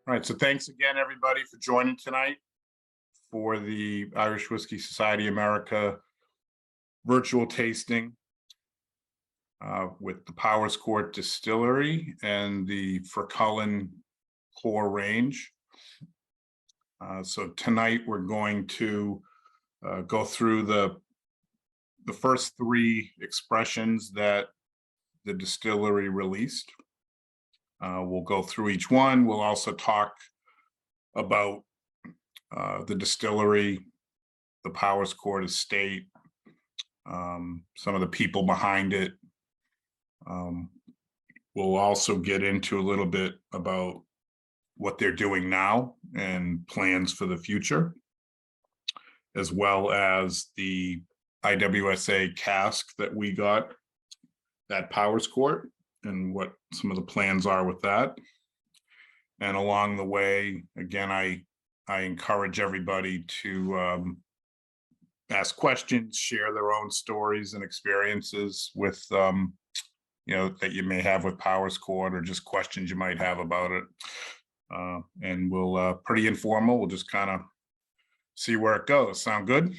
All right, so thanks again, everybody, for joining tonight for the Irish Whiskey Society America virtual tasting with the Powers Court Distillery and the Fercullen Core Range. So tonight we're going to go through the first three expressions that the distillery released. We'll go through each one. We'll also talk about the distillery, the Powers Court estate, some of the people behind it. We'll also get into a little bit about what they're doing now and plans for the future, as well as the IWSA cask that we got at Powers Court and what some of the plans are with that. And along the way, again, I encourage everybody to ask questions, share their own stories and experiences with, that you may have with Powers Court, or just questions you might have about it. And we'll, pretty informal, we'll just kind of see where it goes. Sound good?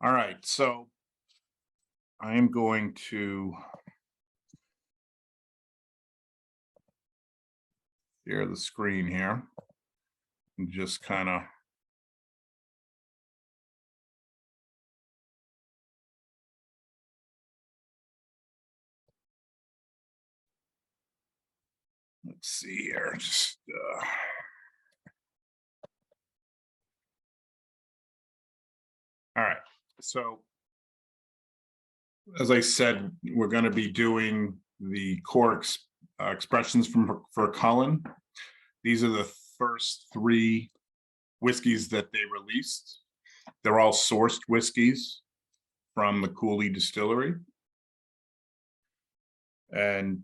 All right, so I am going to share the screen here and just kind of let's see here. Just all right, so as I said, we're going to be doing the core expressions from Fercullen. These are the first three whiskeys that they released. They're all sourced whiskeys from the Cooley Distillery. And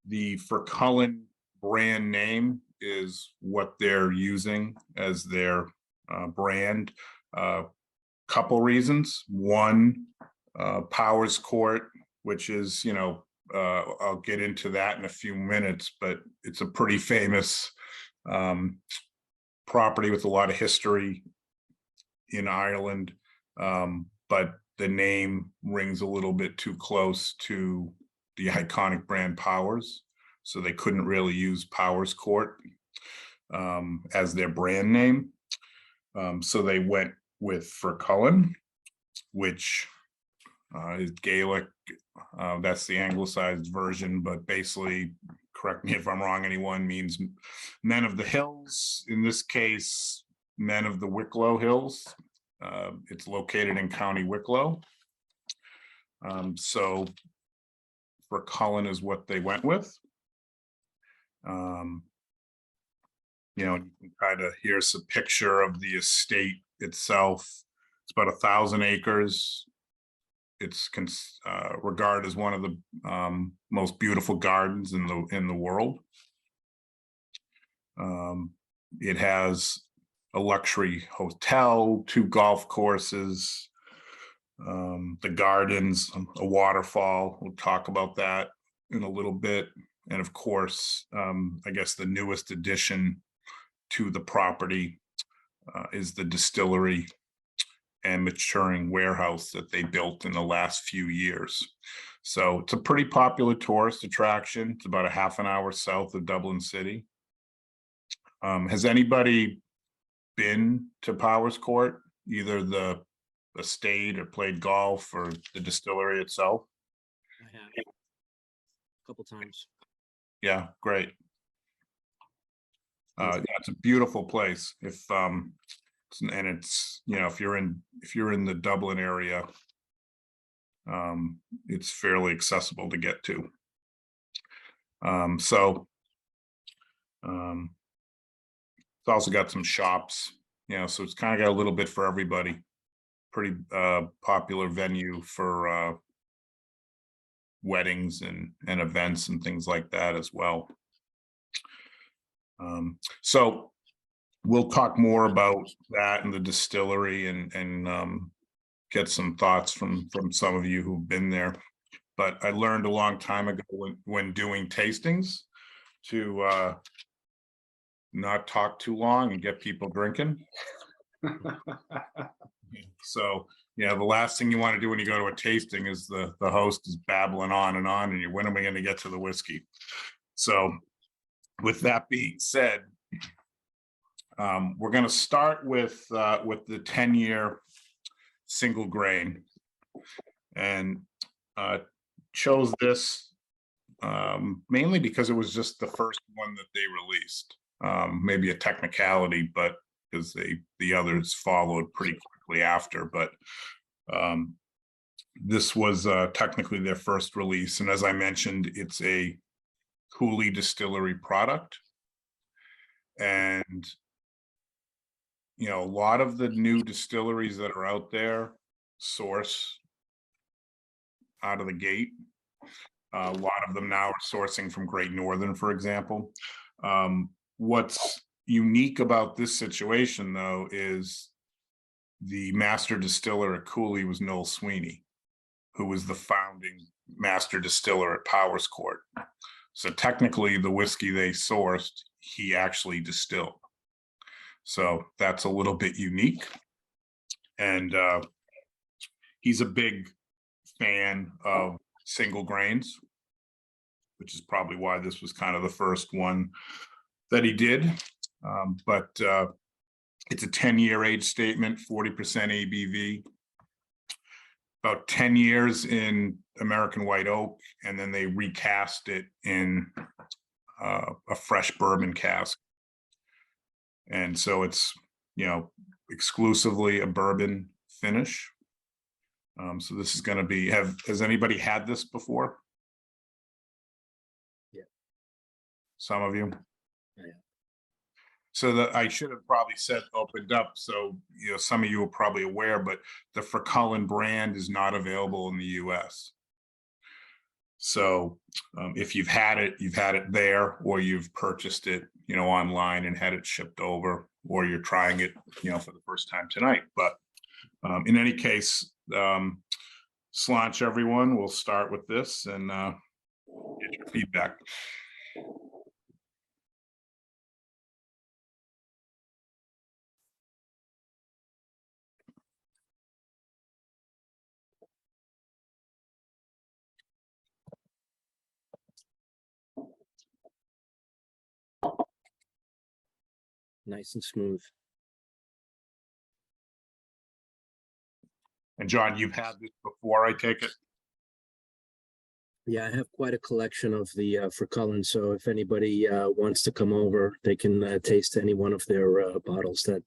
the Fercullen brand name is what they're using as their brand. Couple reasons. One, Powers Court, which is, I'll get into that in a few minutes, but it's a pretty famous property with a lot of history in Ireland. But the name rings a little bit too close to the iconic brand Powers, so they couldn't really use Powers Court as their brand name. So they went with Fercullen, which is Gaelic. That's the anglicized version, but basically, correct me if I'm wrong, anyone, means men of the hills. In this case, men of the Wicklow Hills. It's located in County Wicklow. So Fercullen is what they went with. You can kind of, here's a picture of the estate itself. It's about 1,000 acres. It's regarded as one of the most beautiful gardens in the world. It has a luxury hotel, 2 golf courses, the gardens, a waterfall. We'll talk about that in a little bit. And of course, I guess the newest addition to the property is the distillery and maturing warehouse that they built in the last few years. So it's a pretty popular tourist attraction. It's about a half an hour south of Dublin City. Has anybody been to Powers Court, either the estate or played golf or the distillery itself? I have a couple times. Yeah, great. Yeah, it's a beautiful place. If it's if you're in the Dublin area, it's fairly accessible to get to. So it's also got some shops, so it's kind of got a little bit for everybody. Pretty popular venue for weddings and events and things like that as well. So we'll talk more about that and the distillery and get some thoughts from some of you who've been there. But I learned a long time ago when doing tastings to not talk too long and get people drinking. So, the last thing you want to do when you go to a tasting is the host is babbling on, and when are we going to get to the whiskey? So with that being said, we're going to start with the 10-year single grain, and chose this mainly because it was just the first one that they released. Maybe a technicality, but because the others followed pretty quickly after. But this was technically their first release, and as I mentioned, it's a Cooley Distillery product. And a lot of the new distilleries that are out there source out of the gate. A lot of them now are sourcing from Great Northern, for example. What's unique about this situation, though, is the master distiller at Cooley was Noel Sweeney, who was the founding master distiller at Powers Court. So technically, the whiskey they sourced, he actually distilled. So that's a little bit unique. And he's a big fan of single grains, which is probably why this was kind of the first one that he did. But it's a 10-year age statement, 40% ABV, about 10 years in American white oak, and then they recast it in a fresh bourbon cask. And so it's, exclusively a bourbon finish. So this is going to be, has anybody had this before? Yeah. Some of you? Yeah. So I should have probably said opened up. So, some of you are probably aware, but the Fercullen brand is not available in the US. So if you've had it there, or you've purchased it, online and had it shipped over, or you're trying it, for the first time tonight. But in any case, Sláinte, everyone, we'll start with this and get your feedback. Nice and smooth. And John, you've had this before, I take it? Yeah, I have quite a collection of the Fercullen, so if anybody wants to come over, they can taste any one of their bottles that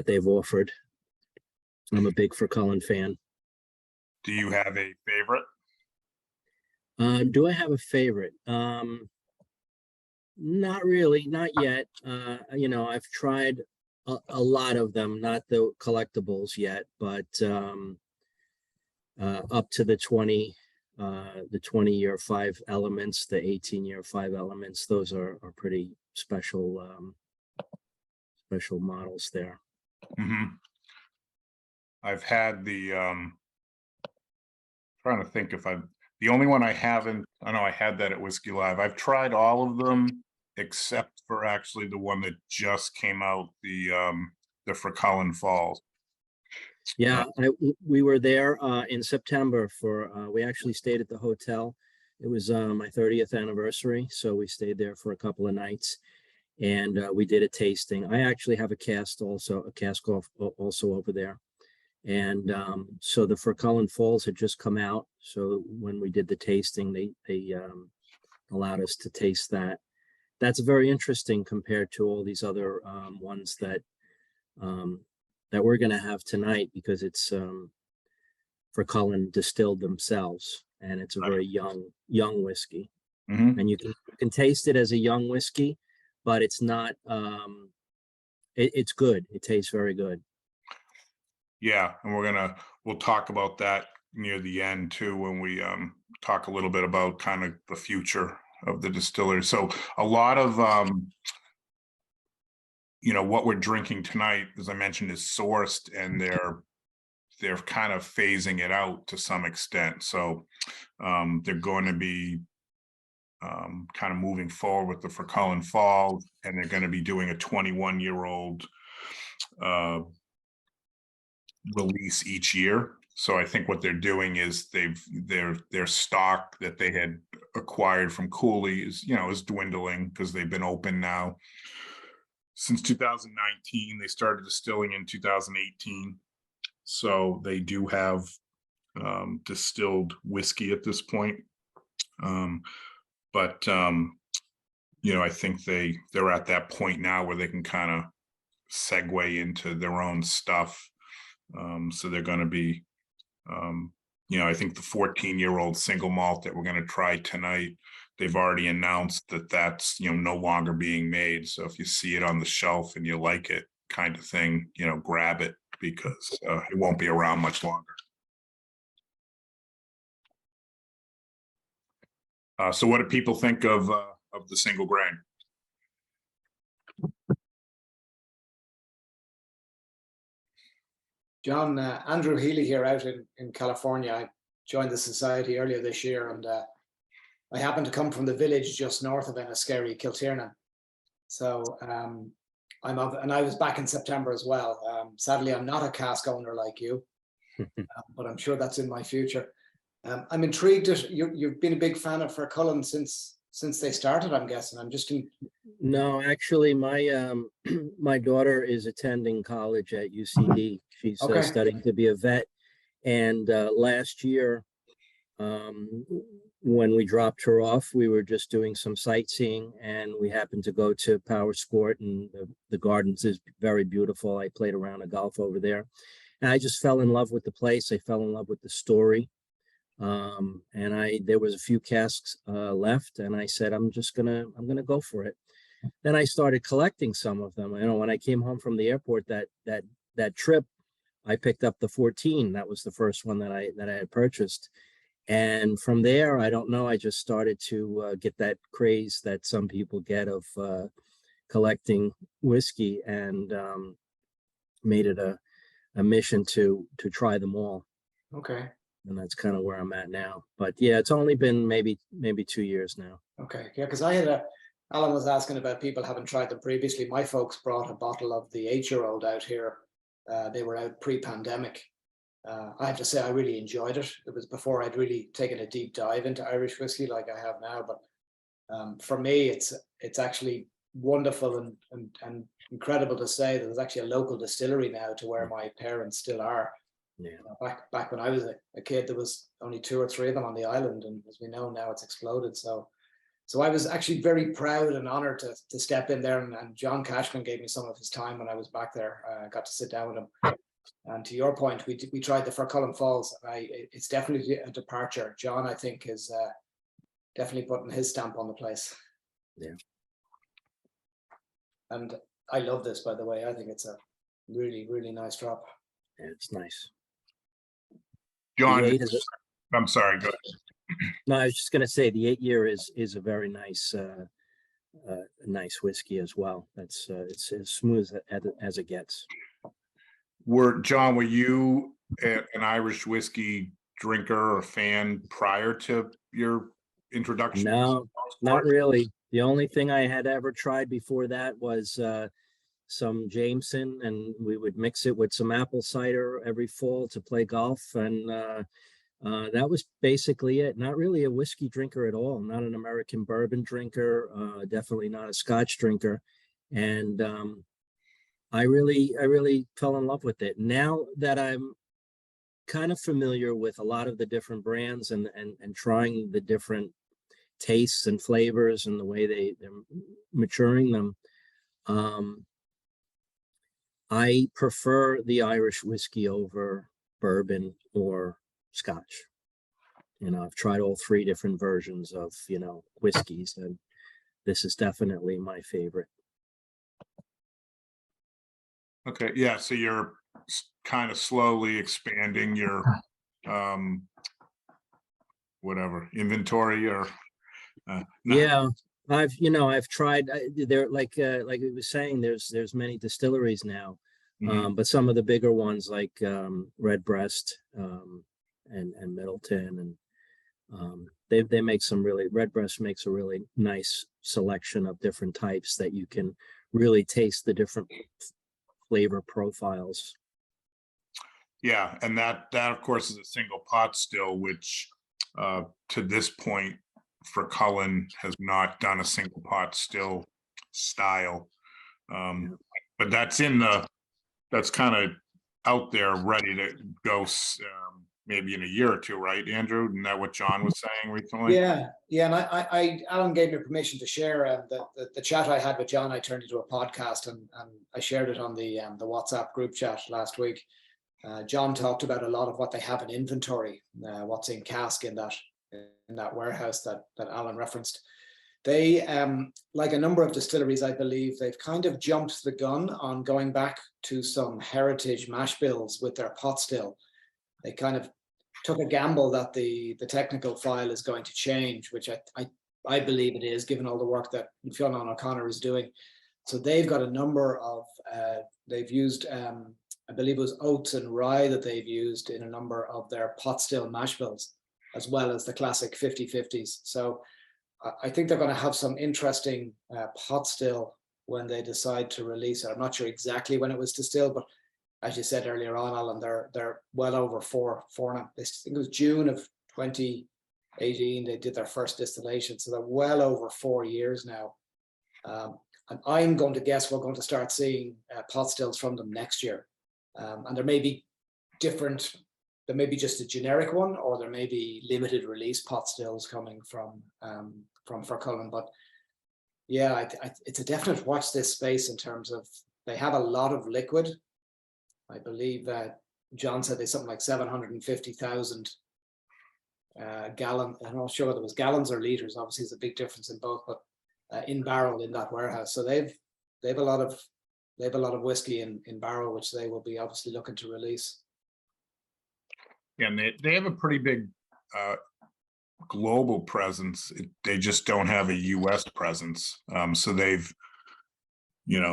they've offered. I'm a big Fercullen fan. Do you have a favorite? Do I have a favorite? Not really, not yet. I've tried a lot of them, not the collectibles yet, but up to the 20-year 5 elements, the 18-year 5 elements, those are pretty special special models there. I've had trying to think if the only one I haven't, I know I had that at Whiskey Live. I've tried all of them except for actually the one that just came out, the Fercullen Falls. Yeah, we were there in September we actually stayed at the hotel. It was my 30th anniversary, so we stayed there for a couple of nights, and we did a tasting. I actually have a cask also over there. And so the Fercullen Falls had just come out. So when we did the tasting, they allowed us to taste that. That's very interesting compared to all these other ones that we're going to have tonight, because it's Fercullen distilled themselves, and it's a very young whiskey. And you can taste it as a young whiskey, but it's not. It's good. It tastes very good. Yeah, and we'll talk about that near the end too, when we talk a little bit about kind of the future of the distillery. So a lot of what we're drinking tonight, as I mentioned, is sourced, and they're kind of phasing it out to some extent. So they're going to be kind of moving forward with the Fercullen Fall, and they're going to be doing a 21-year-old release each year. So I think what they're doing is their stock that they had acquired from Cooley is dwindling, because they've been open now since 2019. They started distilling in 2018. So they do have distilled whiskey at this point. But I think they're at that point now where they can kind of segue into their own stuff. So they're going to be, I think the 14-year-old single malt that we're going to try tonight, they've already announced that that's, no longer being made. So if you see it on the shelf and you like it, kind of thing, grab it, because it won't be around much longer. So what do people think of the single grain? John, Andrew Healy here out in California. I joined the society earlier this year, and I happen to come from the village just north of Enniskerry, Kiltiernan. So and I was back in September as well. Sadly, I'm not a cask owner like you, but I'm sure that's in my future. I'm intrigued that you've been a big fan of Fercullen since they started, I'm guessing. I'm just No, actually, my my daughter is attending college at UCD. She's Okay. studying to be a vet. And last year, when we dropped her off, we were just doing some sightseeing, and we happened to go to Power Sport, and the gardens is very beautiful. I played around a golf over there, and I just fell in love with the place. I fell in love with the story. And there was a few casks left, and I said, I'm gonna go for it. Then I started collecting some of them. When I came home from the airport that trip, I picked up the 14. That was the first one that I had purchased. And from there, I don't know, I just started to get that craze that some people get of collecting whiskey, and made it a mission to try them all. Okay. And that's kind of where I'm at now. But yeah, it's only been maybe 2 years now. Okay. Yeah, because Alan was asking about people having tried them previously. My folks brought a bottle of the 8-year-old out here. They were out pre-pandemic. I have to say I really enjoyed it. It was before I'd really taken a deep dive into Irish whiskey like I have now. But for me, it's actually wonderful and incredible to say that there's actually a local distillery now to where my parents still are. Yeah. Back when I was a kid, there was only 2 or 3 of them on the island, and as we know now, it's exploded. So I was actually very proud and honored to step in there, and John Cashman gave me some of his time when I was back there. I got to sit down with him. And to your point, we tried the Fercullen Falls. It's definitely a departure. John, I think, is definitely putting his stamp on the place. Yeah. And I love this, by the way. I think it's a really, really nice drop. Yeah, it's nice. John, I'm sorry, go ahead. No, I was just going to say the 8-year is a very nice, nice whiskey as well. It's as smooth as it gets. John, were you an Irish whiskey drinker or fan prior to your introduction? No, not really. The only thing I had ever tried before that was some Jameson, and we would mix it with some apple cider every fall to play golf, and that was basically it. Not really a whiskey drinker at all. Not an American bourbon drinker. Definitely not a Scotch drinker. And I really fell in love with it. Now that I'm kind of familiar with a lot of the different brands and trying the different tastes and flavors and the way they're maturing them, I prefer the Irish whiskey over bourbon or Scotch. I've tried all 3 different versions of, whiskeys, and this is definitely my favorite. Okay. Yeah. So you're kind of slowly expanding your, whatever inventory or, yeah, I've tried there, like we was saying, there's many distilleries now, but some of the bigger ones like Redbreast, and Middleton, They make some really, Redbreast makes a really nice selection of different types that you can really taste the different flavor profiles. Yeah, and that of course is a single pot still, which to this point, Fercullen has not done a single pot still style. But that's kind of out there, ready to go, maybe in a year or two, right, Andrew? Isn't that what John was saying recently? Yeah, and Alan gave me permission to share the chat I had with John. I turned into a podcast, and I shared it on the WhatsApp group chat last week. John talked about a lot of what they have in inventory, what's in cask in that warehouse that Alan referenced. They, like a number of distilleries, I believe, they've kind of jumped the gun on going back to some heritage mash bills with their pot still. They kind of took a gamble that the technical file is going to change, which I believe it is, given all the work that Fionn O'Connor is doing. So they've got a number of, they've used, I believe it was oats and rye that they've used in a number of their pot still mash bills, as well as the classic 50/50s. So I think they're going to have some interesting pot still when they decide to release it. I'm not sure exactly when it was distilled, but as you said earlier on, Alan, they're well over four now. I think it was June of 2018 they did their first distillation, so they're well over 4 years now. And I'm going to guess we're going to start seeing pot stills from them next year. And there may be different. There may be just a generic one, or there may be limited release pot stills coming from Fercullen. But yeah, it's a definite watch this space in terms of they have a lot of liquid. I believe that John said there's something like 750,000 gallons. I'm not sure whether it was gallons or liters. Obviously, there's a big difference in both, but in barrel in that warehouse. So they've a lot of whiskey in barrel, which they will be obviously looking to release. Yeah, and they have a pretty big global presence. They just don't have a U.S. presence. So they've,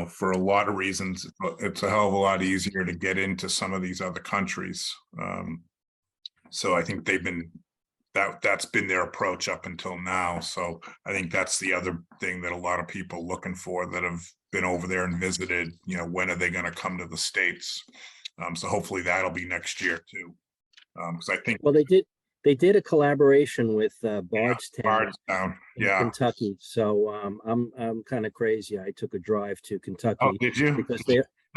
for a lot of reasons, it's a hell of a lot easier to get into some of these other countries. So I think that's been their approach up until now. So I think that's the other thing that a lot of people looking for that have been over there and visited, when are they going to come to the States? So hopefully that'll be next year too. Because I think, well, they did a collaboration with Bardstown, Bardstown, in Kentucky. So I'm kind of crazy. I took a drive to Kentucky. Oh, did you? Because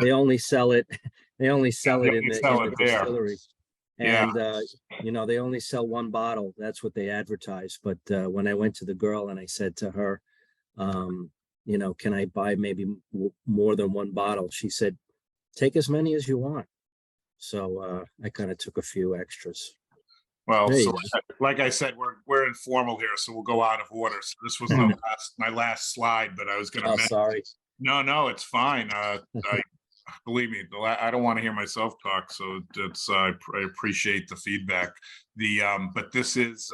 they only sell it in the distillery. And they only sell one bottle. That's what they advertise. But when I went to the girl and I said to her, can I buy maybe more than one bottle? She said, take as many as you want. So I kind of took a few extras. Well, so like I said, we're informal here, so we'll go out of order. So this was my last slide, but I was going to. Oh, sorry. No, it's fine. Believe me, I don't want to hear myself talk, so it's I appreciate the feedback. But this is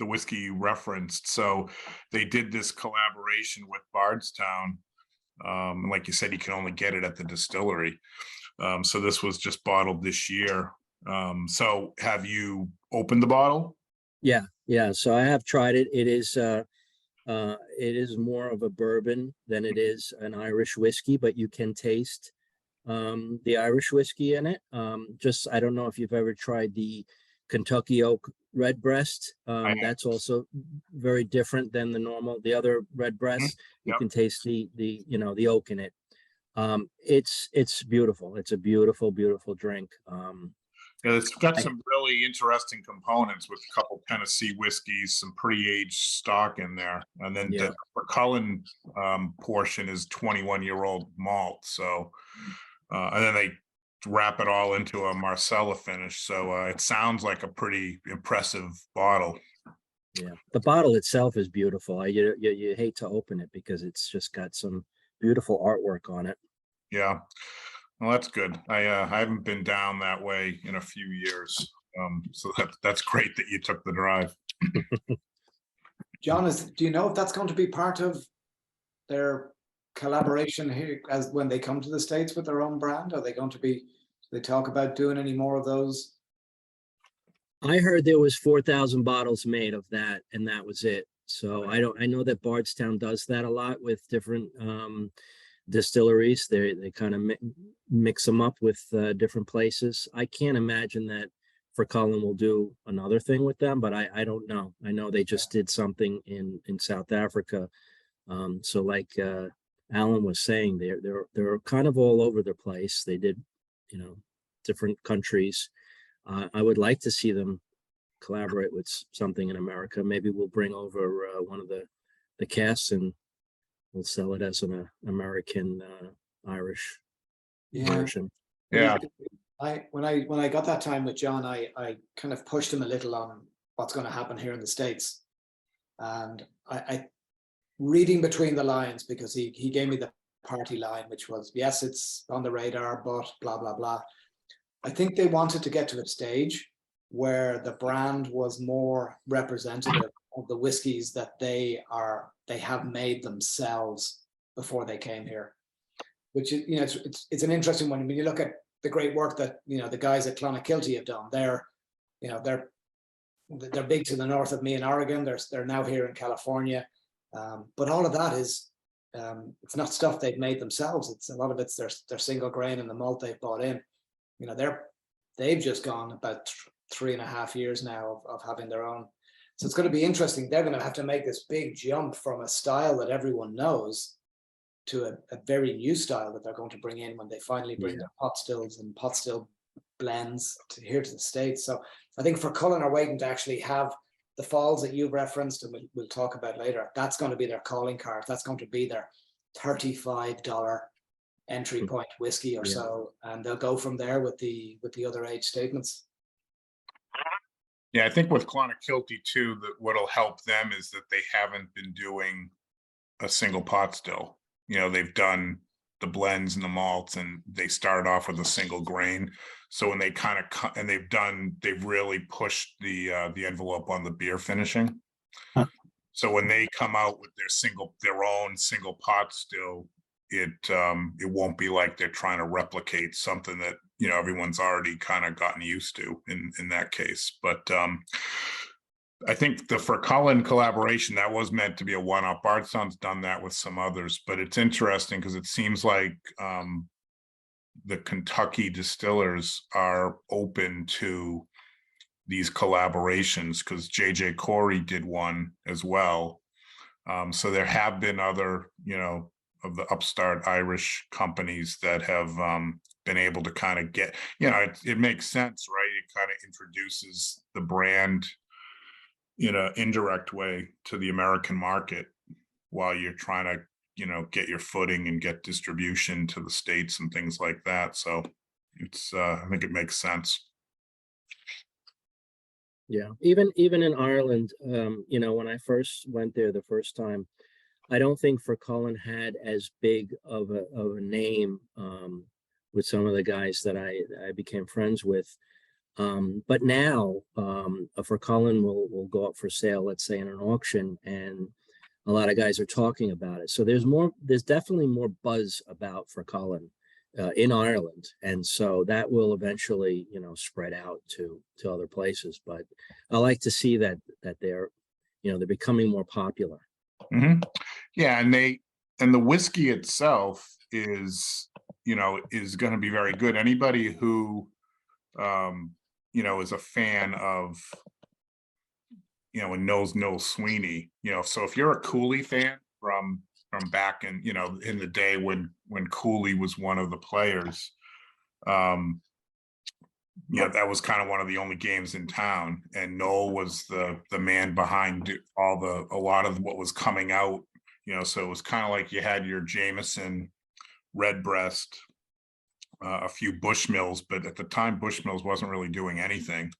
the whiskey you referenced. So they did this collaboration with Bardstown. Like you said, you can only get it at the distillery. So this was just bottled this year. So have you opened the bottle? Yeah. So I have tried it. It is more of a bourbon than it is an Irish whiskey, but you can taste the Irish whiskey in it. I don't know if you've ever tried the Kentucky Oak Redbreast. That's also very different than the other Redbreast. You can taste the oak in it. It's beautiful. It's a beautiful, beautiful drink. It's got some really interesting components with a couple Tennessee whiskeys, some pretty aged stock in there, and then the Fercullen portion is 21-year-old malt. So, and then they wrap it all into a Marsala finish. So it sounds like a pretty impressive bottle. Yeah, the bottle itself is beautiful. You hate to open it because it's just got some beautiful artwork on it. Yeah. Well, that's good. I haven't been down that way in a few years. So that's great that you took the drive. John, do you know if that's going to be part of their collaboration here as when they come to the States with their own brand? Are they going to be, do they talk about doing any more of those I heard there was 4,000 bottles made of that, and that was it. So I know that Bardstown does that a lot with different distilleries. They kind of mix them up with different places. I can't imagine that Fercullen will do another thing with them, but I don't know. I know they just did something in South Africa. So like Alan was saying, they're kind of all over the place. They did, different countries. I would like to see them collaborate with something in America. Maybe we'll bring over one of the casts and we'll sell it as an American Irish version. Yeah. When I got that time with John, I kind of pushed him a little on what's going to happen here in the States, and I reading between the lines, because he gave me the party line, which was, yes, it's on the radar, but blah blah blah. I think they wanted to get to a stage where the brand was more representative of the whiskeys that they have made themselves before they came here, which is, it's an interesting one when you look at the great work that the guys at Clonakilty have done. They're big to the north of me in Oregon. They're now here in California, but all of that is it's not stuff they've made themselves. It's a lot of it's their single grain and the malt they've bought in. They've just gone about 3.5 years now of having their own. So it's going to be interesting. They're going to have to make this big jump from a style that everyone knows to a very new style that they're going to bring in when they finally bring their pot stills and pot still blends here to the States. So I think Fercullen are waiting to actually have the falls that you've referenced, and we'll talk about later. That's going to be their calling card. That's going to be their $35 entry point whiskey or so, and they'll go from there with the other age statements. Yeah, I think with Clonakilty too, that what'll help them is that they haven't been doing a single pot still. They've done the blends and the malts, and they started off with a single grain. So when they kind of and they've really pushed the envelope on the beer finishing. Huh. So when they come out with their own single pot still, it won't be like they're trying to replicate something that everyone's already kind of gotten used to in that case. But I think the Fercullen collaboration, that was meant to be a one-off. Bardstown's done that with some others, but it's interesting because it seems like the Kentucky distillers are open to these collaborations, because J.J. Corey did one as well. So there have been other, of the upstart Irish companies that have been able to kind of get, it makes sense, right? It kind of introduces the brand in an indirect way to the American market while you're trying to, get your footing and get distribution to the States and things like that. So it's, I think it makes sense. Yeah, even in Ireland, when I first went there the first time, I don't think Fercullen had as big of a name with some of the guys that I became friends with. But now a Fercullen will go up for sale, let's say in an auction, and a lot of guys are talking about it. So there's definitely more buzz about Fercullen in Ireland, and so that will eventually spread out to other places. But I like to see that they're becoming more popular. Mm-hmm. Yeah, and the whiskey itself is going to be very good. Anybody who is a fan of and knows Noel Sweeney, so if you're a Cooley fan from back in in the day when Cooley was one of the players, that was kind of one of the only games in town, and Noel was the man behind a lot of what was coming out. So it was kind of like you had your Jameson, Redbreast, a few Bushmills, but at the time Bushmills wasn't really doing anything,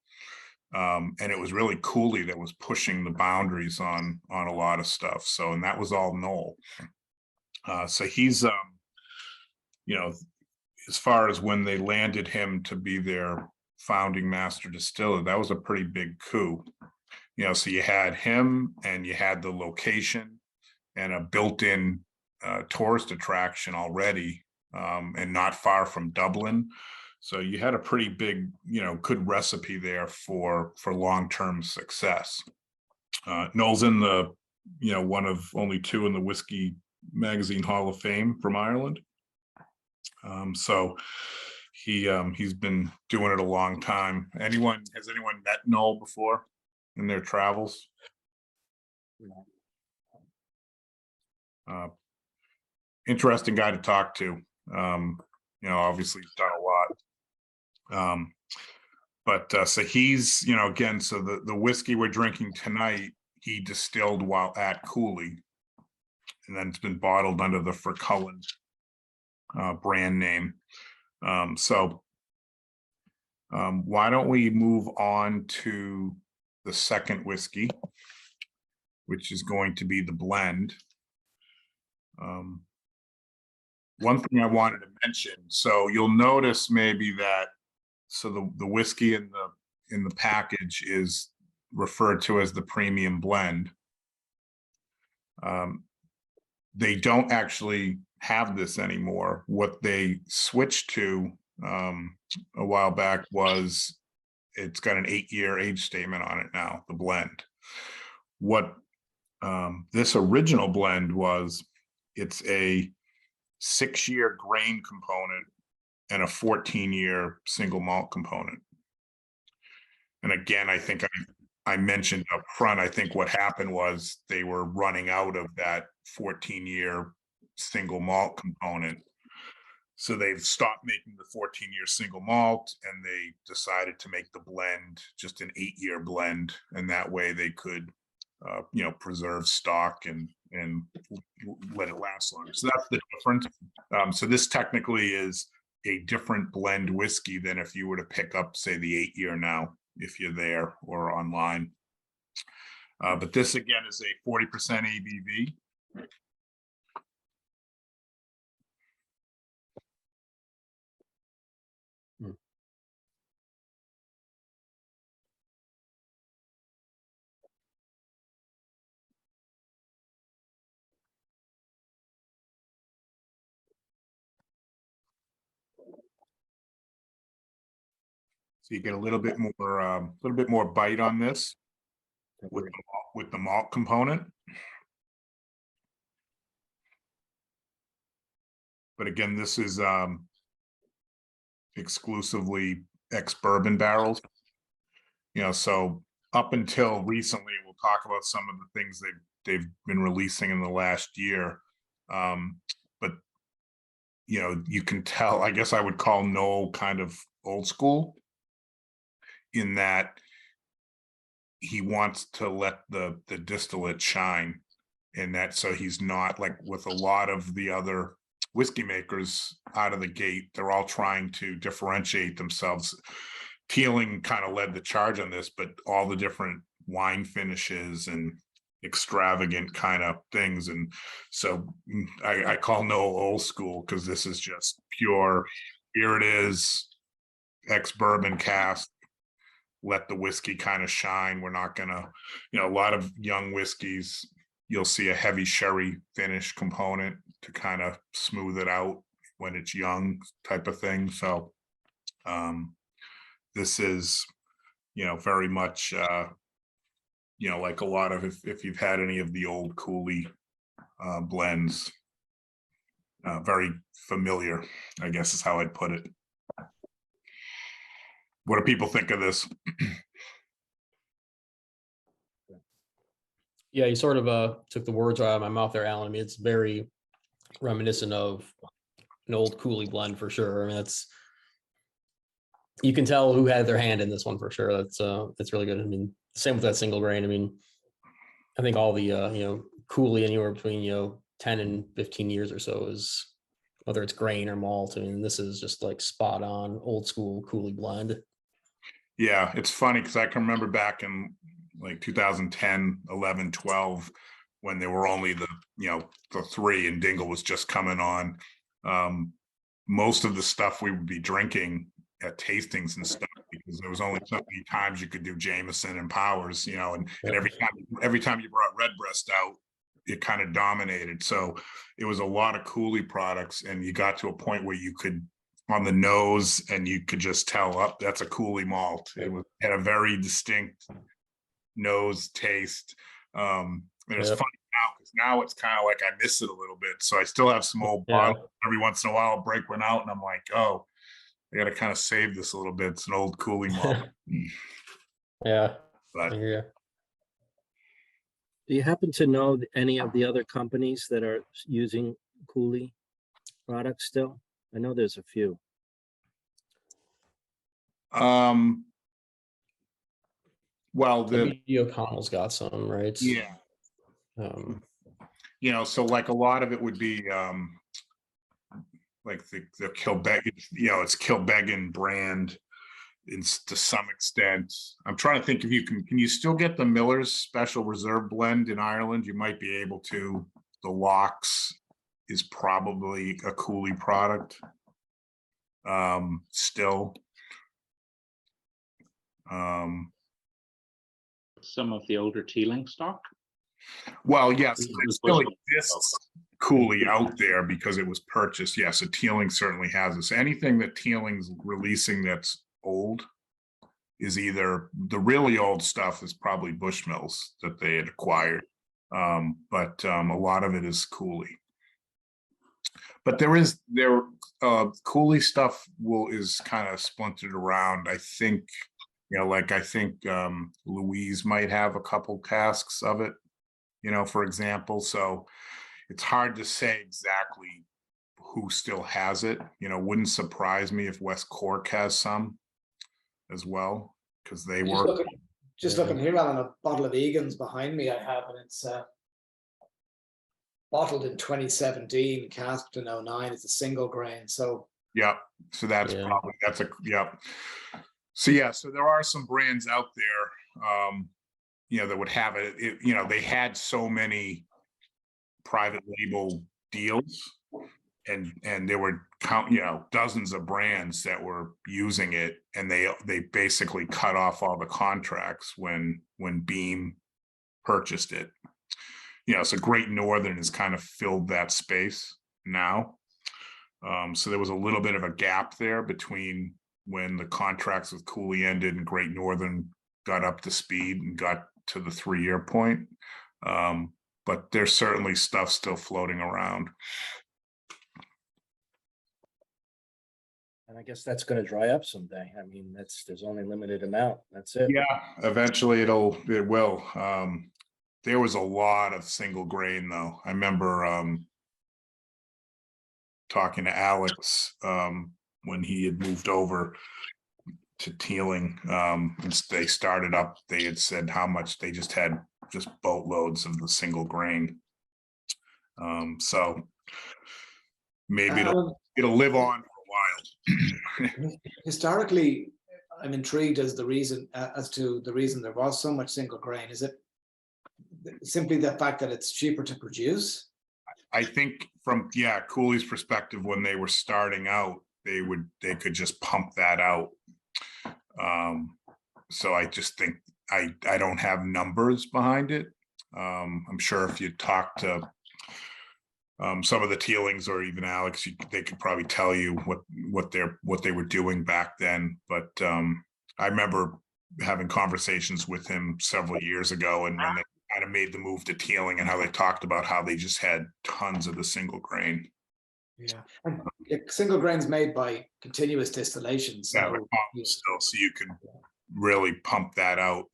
and it was really Cooley that was pushing the boundaries on a lot of stuff. So, and that was all Noel. So he's as far as when they landed him to be their founding master distiller, that was a pretty big coup. So you had him, and you had the location and a built-in tourist attraction already, and not far from Dublin. So you had a pretty big, good recipe there for long-term success. Noel's in the, one of only two in the Whiskey Magazine Hall of Fame from Ireland. So he's been doing it a long time. Has anyone met Noel before in their travels? Interesting guy to talk to. Obviously he's done a lot. But so he's, again, so the whiskey we're drinking tonight, he distilled while at Cooley, and then it's been bottled under the Fercullen brand name. So why don't we move on to the second whiskey, which is going to be the blend. One thing I wanted to mention, so you'll notice maybe that, so the whiskey in the package is referred to as the premium blend. They don't actually have this anymore. What they switched to a while back was it's got an 8-year age statement on it now, the blend. What this original blend was, it's a 6-year grain component and a 14-year single malt component. And again, I think I mentioned up front, I think what happened was they were running out of that 14-year single malt component. So they've stopped making the 14-year single malt, and they decided to make the blend just an 8-year blend. And that way they could, preserve stock and let it last longer. So that's the difference. So this technically is a different blend whiskey than if you were to pick up, say, the 8-year now, if you're there or online. But this again is a 40% ABV. So you get a little bit more bite on this with the malt component. But again, this is exclusively ex-bourbon barrels. So up until recently, we'll talk about some of the things they've been releasing in the last year. But you can tell, I guess I would call Noel kind of old school, in that he wants to let the distillate shine, and that, so he's not like with a lot of the other whiskey makers out of the gate, they're all trying to differentiate themselves. Teeling kind of led the charge on this, but all the different wine finishes and extravagant kind of things. And so I call Noel old school, because this is just pure, here it is, ex-bourbon cask, let the whiskey kind of shine. We're not gonna, a lot of young whiskeys, you'll see a heavy sherry finish component to kind of smooth it out when it's young, type of thing. So this is, very much, like a lot of, if you've had any of the old Cooley blends, very familiar, I guess is how I'd put it. What do people think of this? Yeah, you sort of took the words out of my mouth there, Alan. I mean, it's very reminiscent of an old Cooley blend for sure. I mean, you can tell who had their hand in this one for sure. That's really good. I mean, same with that single grain. I mean, I think all the Cooley anywhere between 10 and 15 years or so is, whether it's grain or malt. I mean, this is just like spot on old school Cooley blend. Yeah, it's funny because I can remember back in like 2010, 11, 12, when there were only the three, and Dingle was just coming on. Most of the stuff we would be drinking at tastings and stuff, because there was only so many times you could do Jameson and Powers, and every time you brought Redbreast out, it kind of dominated. So it was a lot of Cooley products, and you got to a point where you could on the nose, and you could just tell up that's a Cooley malt. It had a very distinct nose taste. And it's Yep. funny now because now it's kind of like I miss it a little bit. So I still have some old Yeah. bottles. Every once in a while, I'll break one out, and I'm like, oh, I got to kind of save this a little bit. It's an old Cooley malt. Yeah. But I hear ya. Do you happen to know any of the other companies that are using Cooley products still? I know there's a few. well, the W. O'Connell's got some, right? yeah, Um, so like a lot of it would be like the Kilbeggan, it's Kilbeggan brand to some extent. I'm trying to think if you can you still get the Miller's Special Reserve blend in Ireland? You might be able to. The Locks is probably a Cooley product. Still. Some of the older Teeling stock. Well, yes, It it was still Bushmill. exists Cooley out there because it was purchased. Yes, so Teeling certainly has this. Anything that Teeling's releasing that's old is either the really old stuff is probably Bushmills that they had acquired. But a lot of it is Cooley. But Cooley stuff is kind of splintered around. I think, I think Louise might have a couple casks of it, for example. So it's hard to say exactly who still has it. Wouldn't surprise me if West Cork has some as well, because they were. Just looking here, Alan, a bottle of Egan's behind me I have, and it's bottled in 2017, casked in 09. It's a single grain. So Yep. So that's probably, yep. So yeah, so there are some brands out there, that would have it. They had so many private label deals, and there were dozens of brands that were using it, and they basically cut off all the contracts when Beam purchased it. So Great Northern has kind of filled that space now. So there was a little bit of a gap there between when the contracts with Cooley ended and Great Northern got up to speed and got to the 3-year point. But there's certainly stuff still floating around. And I guess that's going to dry up someday. I mean, there's only a limited amount. That's it. Yeah, eventually it will. There was a lot of single grain though. I remember talking to Alex when he had moved over to Teeling. They started up, they had said how much they just had boatloads of the single grain. So maybe it'll live on for a while. Historically, I'm intrigued as to the reason there was so much single grain. Is it simply the fact that it's cheaper to produce? I think from Cooley's perspective, when they were starting out, they could just pump that out. So I just think I don't have numbers behind it. I'm sure if you talk to some of the Teelings or even Alex, they could probably tell you what they were doing back then. But I remember having conversations with him several years ago, and when they kind of made the move to Teeling, and how they talked about how they just had tons of the single grain. Yeah, and single grains made by continuous distillation. So so you could really pump that out.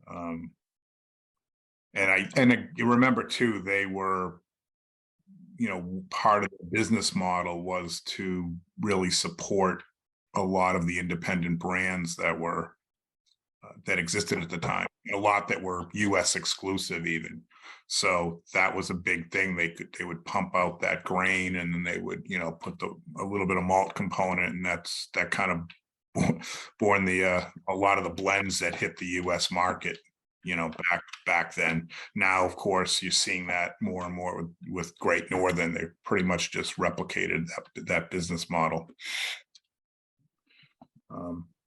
And you remember too, they were, part of the business model was to really support a lot of the independent brands that were that existed at the time. A lot that were US exclusive even. So that was a big thing. They would pump out that grain, and then they would, put a little bit of malt component, and that kind of born a lot of the blends that hit the US market, back then. Now, of course, you're seeing that more and more with Great Northern. They pretty much just replicated that business model.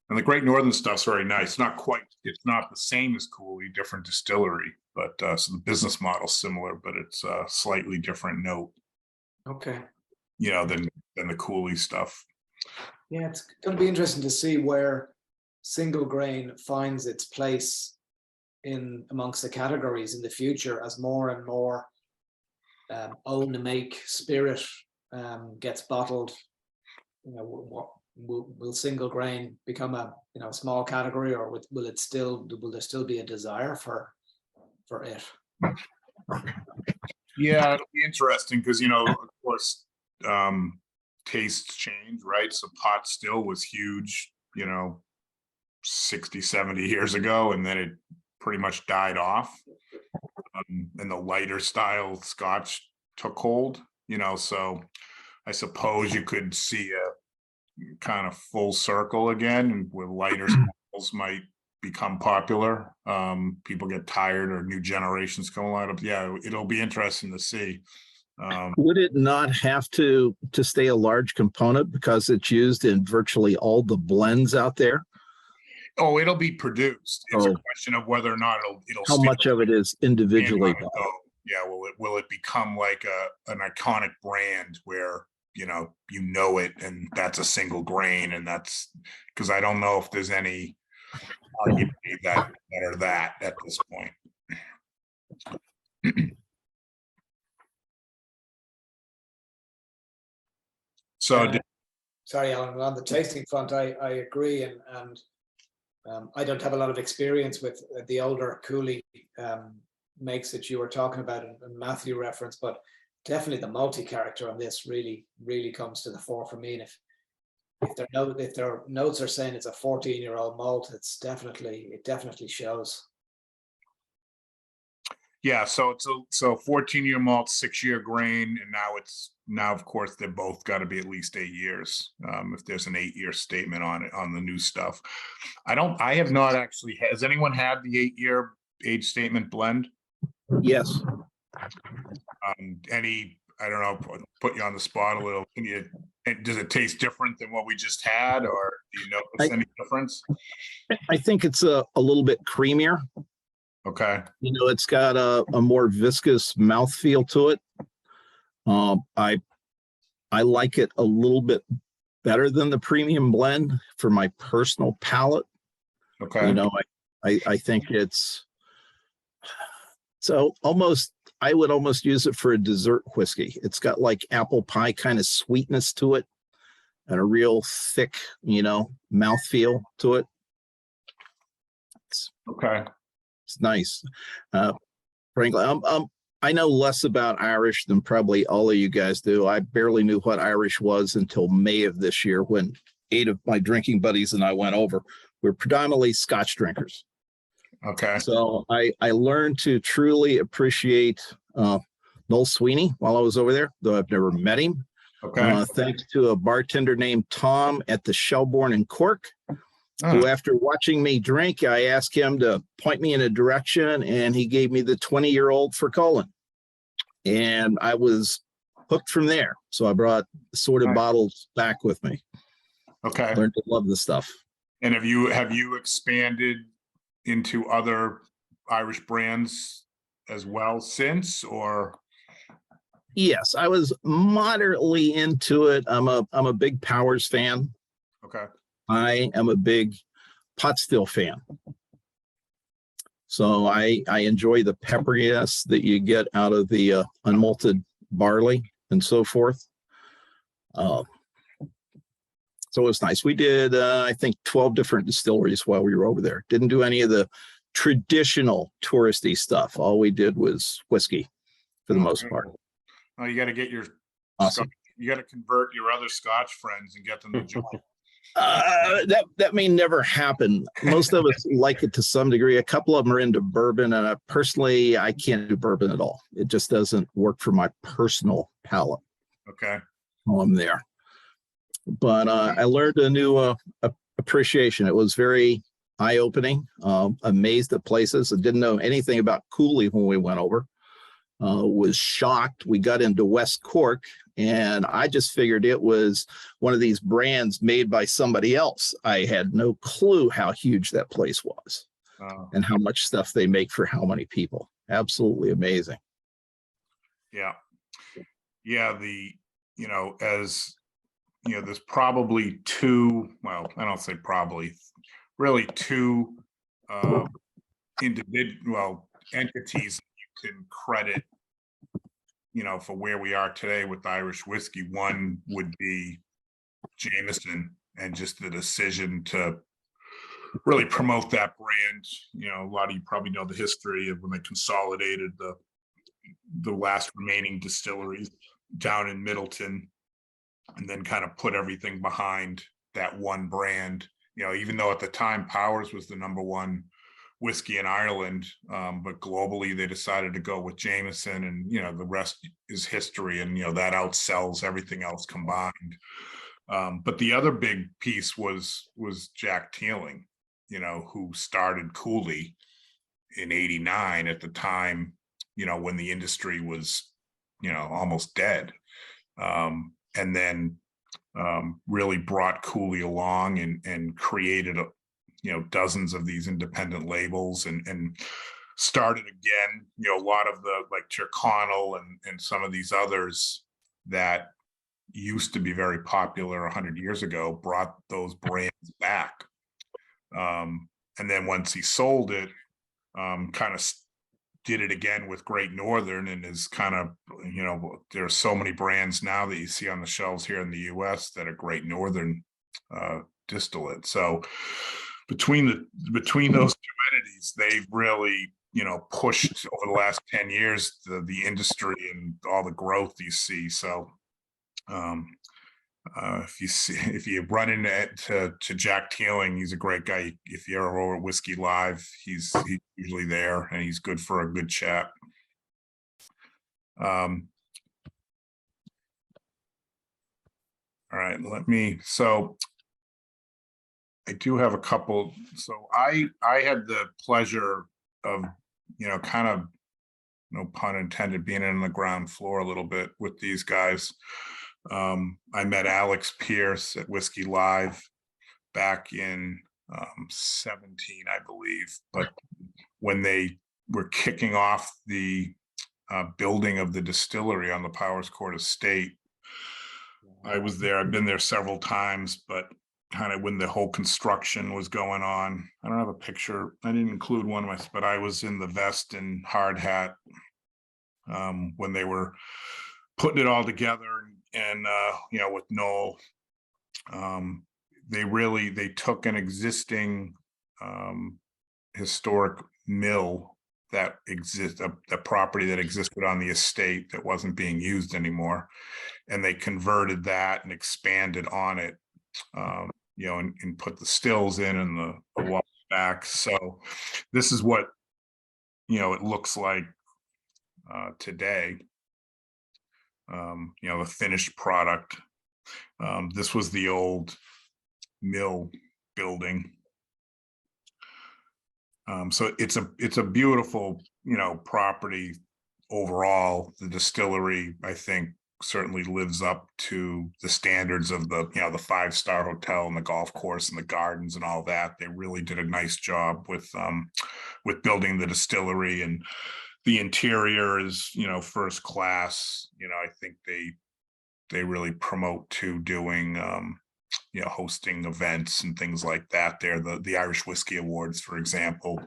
And the Great Northern stuff's very nice. It's not the same as Cooley, different distillery, but so the business model's similar, but it's a slightly different note. okay. than the Cooley stuff. Yeah, it's going to be interesting to see where single grain finds its place in amongst the categories in the future as more and more own to make spirit gets bottled. Will single grain become a small category, or will there still be a desire for it? Yeah, it'll be interesting because of course tastes change, right? So pot still was huge 60, 70 years ago, and then it pretty much died off, and the lighter style Scotch took hold, so I suppose you could see a kind of full circle again, and where lighter styles might become popular. People get tired, or new generations come along. Yeah, it'll be interesting to see. Would it not have to stay a large component because it's used in virtually all the blends out there? Oh, it'll be produced. It's a Oh. question of whether or not it'll How stay much of it is individually on the bought? go. Yeah, will it become like an iconic brand where you know it, and that's a single grain, and that's because I don't know if there's any argument that are that at this point. So Sorry, Alan, on the tasting front, I agree, and I don't have a lot of experience with the older Cooley makes that you were talking about and Matthew referenced, but definitely the malty character on this really comes to the fore for me. And if their notes are saying it's a 14-year-old malt, it definitely shows. yeah, so it's a 14-year malt, 6-year grain, and now of course they're both got to be at least 8 years. If there's an 8-year statement on it on the new stuff, I have not actually. Has anyone had the 8-year age statement blend? Yes. I don't know, put you on the spot a little. Does it taste different than what we just had, or do you notice any difference? I think it's a little bit creamier. Okay. It's got a more viscous mouthfeel to it. I like it a little bit better than the premium blend for my personal palate. Okay. I think it's so almost, I would almost use it for a dessert whiskey. It's got like apple pie kind of sweetness to it and a real thick, mouthfeel to it. Okay. It's nice. Frankly, I know less about Irish than probably all of you guys do. I barely knew what Irish was until May of this year, when 8 of my drinking buddies and I went over. We're predominantly Scotch drinkers. Okay. So I learned to truly appreciate Noel Sweeney while I was over there, though I've never met him. Okay. Thanks to a bartender named Tom at the Shelbourne in Cork, who, after watching me drink, I asked him to point me in a direction, and he gave me the 20-year-old Fercullen. And I was hooked from there. So I brought assorted bottles back with me. Okay. Learned to love the stuff. And have you expanded into other Irish brands as well since, or? Yes, I was moderately into it. I'm a big Powers fan. Okay. I am a big pot still fan. So I enjoy the pepperiness that you get out of the unmalted barley and so forth. So it was nice. We did, I think, 12 different distilleries while we were over there. Didn't do any of the traditional touristy stuff. All we did was whiskey for the most part. Oh, you got to get your Awesome. You got to convert your other Scotch friends and get them to join. That may never happen. Most of us like it to some degree. A couple of them are into bourbon, and personally, I can't do bourbon at all. It just doesn't work for my personal palate. Okay. While I'm there. But I learned a new appreciation. It was very eye-opening. Amazed at places. I didn't know anything about Cooley when we went over. Was shocked. We got into West Cork, and I just figured it was one of these brands made by somebody else. I had no clue how huge that place was and how much stuff they make for how many people. Absolutely amazing. Yeah. Yeah. as there's probably two, well, I don't say probably, really two individual entities you can credit, for where we are today with Irish whiskey. One would be Jameson, and just the decision to really promote that brand. A lot of you probably know the history of when they consolidated the last remaining distilleries down in Middleton, and then kind of put everything behind that one brand. Even though at the time Powers was the #1 whiskey in Ireland, but globally they decided to go with Jameson, and the rest is history, and that outsells everything else combined. But the other big piece was Jack Teeling, who started Cooley in '89 at the time, when the industry was, almost dead. And then really brought Cooley along and created, dozens of these independent labels, and started again, a lot of the like Tyrconnell and some of these others that used to be very popular 100 years ago, brought those brands back. And then once he sold it, kind of did it again with Great Northern, and is kind of, there's so many brands now that you see on the shelves here in the US that are Great Northern distillate. So between those two entities, they've really, pushed over the last 10 years the industry and all the growth you see. So if you run into Jack Teeling, he's a great guy. If you're over at Whiskey Live, he's usually there, and he's good for a good chat. All right, so I do have a couple. So I had the pleasure of, kind of, no pun intended, being in the ground floor a little bit with these guys. I met Alex Pierce at Whiskey Live back in 17, I believe. But when they were kicking off the building of the distillery on the Powers Court estate, I was there. I've been there several times, but kind of when the whole construction was going on. I don't have a picture. I didn't include one, but I was in the vest and hard hat when they were putting it all together. And with Noel, they took an existing historic mill that exists, a property that existed on the estate that wasn't being used anymore, and they converted that and expanded on it, and put the stills in and the wall back. So this is what it looks like today. The finished product. This was the old mill building. So it's a beautiful, property overall. The distillery, I think, certainly lives up to the standards of the 5-star hotel and the golf course and the gardens and all that. They really did a nice job with building the distillery, and the interior is, first class. I think they really promote to doing, hosting events and things like that. They're the Irish Whiskey Awards, for example.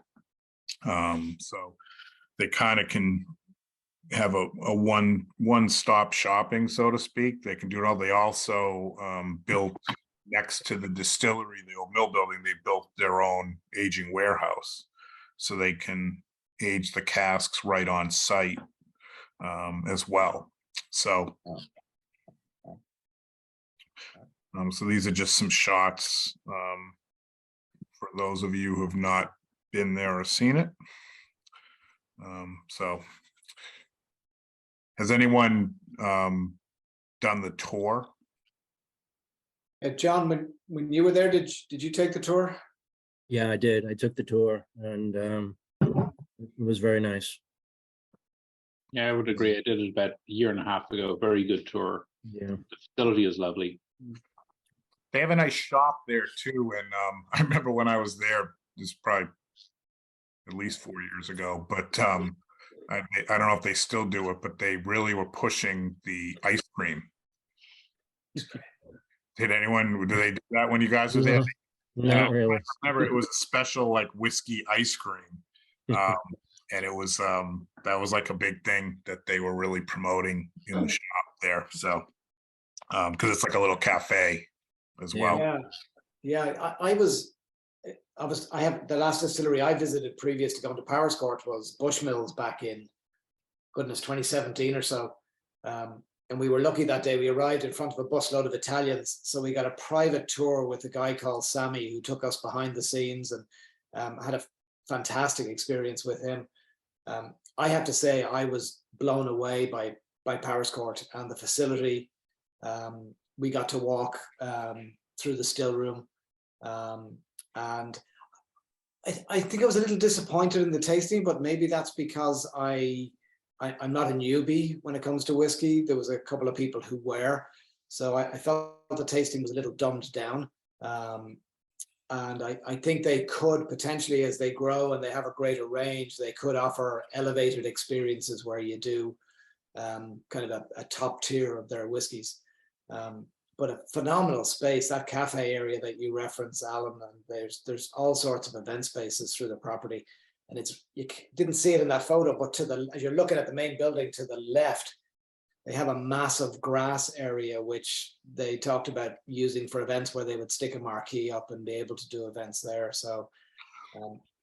So they kind of can have a one-stop shopping, so to speak. They can do it all. They also built next to the distillery, the old mill building, they built their own aging warehouse, so they can age the casks right on site as well. So so these are just some shots for those of you who have not been there or seen it. So has anyone done the tour? John, when you were there, did you take the tour? Yeah, I did. I took the tour, and it was very nice. Yeah, I would agree. I did it about a year and a half ago. Very good tour. Yeah. The facility is lovely. They have a nice shop there too. And I remember when I was there, this is probably at least 4 years ago, but I don't know if they still do it, but they really were pushing the ice cream. Did they do that when you guys were there? No, And not really. I remember it was a special like whiskey ice cream. And it was that was like a big thing that they were really promoting in the shop there. So because it's like a little cafe as Yeah. well. Yeah, I have the last distillery I visited previous to going to Powerscourt was Bushmills back in goodness 2017 or so. And we were lucky that day. We arrived in front of a busload of Italians, so we got a private tour with a guy called Sammy who took us behind the scenes, and had a fantastic experience with him. I have to say I was blown away by Powerscourt and the facility. We got to walk through the still room, and I think I was a little disappointed in the tasting, but maybe that's because I'm not a newbie when it comes to whiskey. There was a couple of people who were, so I felt the tasting was a little dumbed down. And I think they could potentially, as they grow and they have a greater range, they could offer elevated experiences where you do kind of a top tier of their whiskeys. But a phenomenal space, that cafe area that you reference, Alan, and there's all sorts of event spaces through the property. And you didn't see it in that photo, but as you're looking at the main building to the left, they have a massive grass area, which they talked about using for events where they would stick a marquee up and be able to do events there. So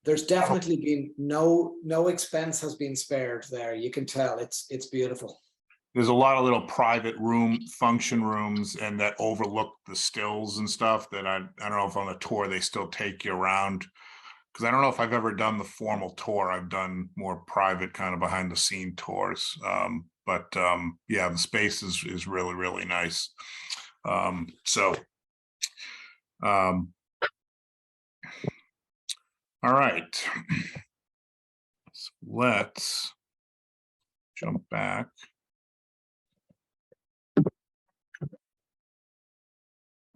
there's definitely been no expense has been spared there. You can tell it's beautiful. There's a lot of little private function rooms, and that overlook the stills and stuff that I don't know if on the tour they still take you around. Because I don't know if I've ever done the formal tour. I've done more private kind of behind the scene tours. But yeah, the space is really, really nice. All right. So let's jump back.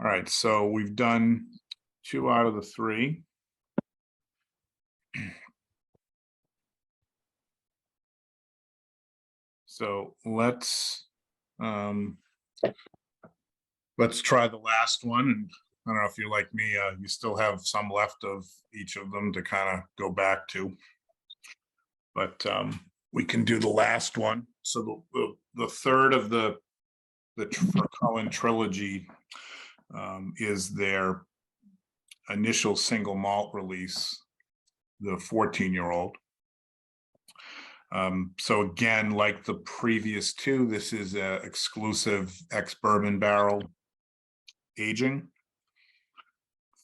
All right, so we've done 2 out of the 3. So let's try the last one. And I don't know if you're like me, you still have some left of each of them to kind of go back to. But we can do the last one. So the third of the Fercullen Trilogy is their initial single malt release, the 14-year-old. So again, like the previous 2, this is a exclusive ex-bourbon barrel aging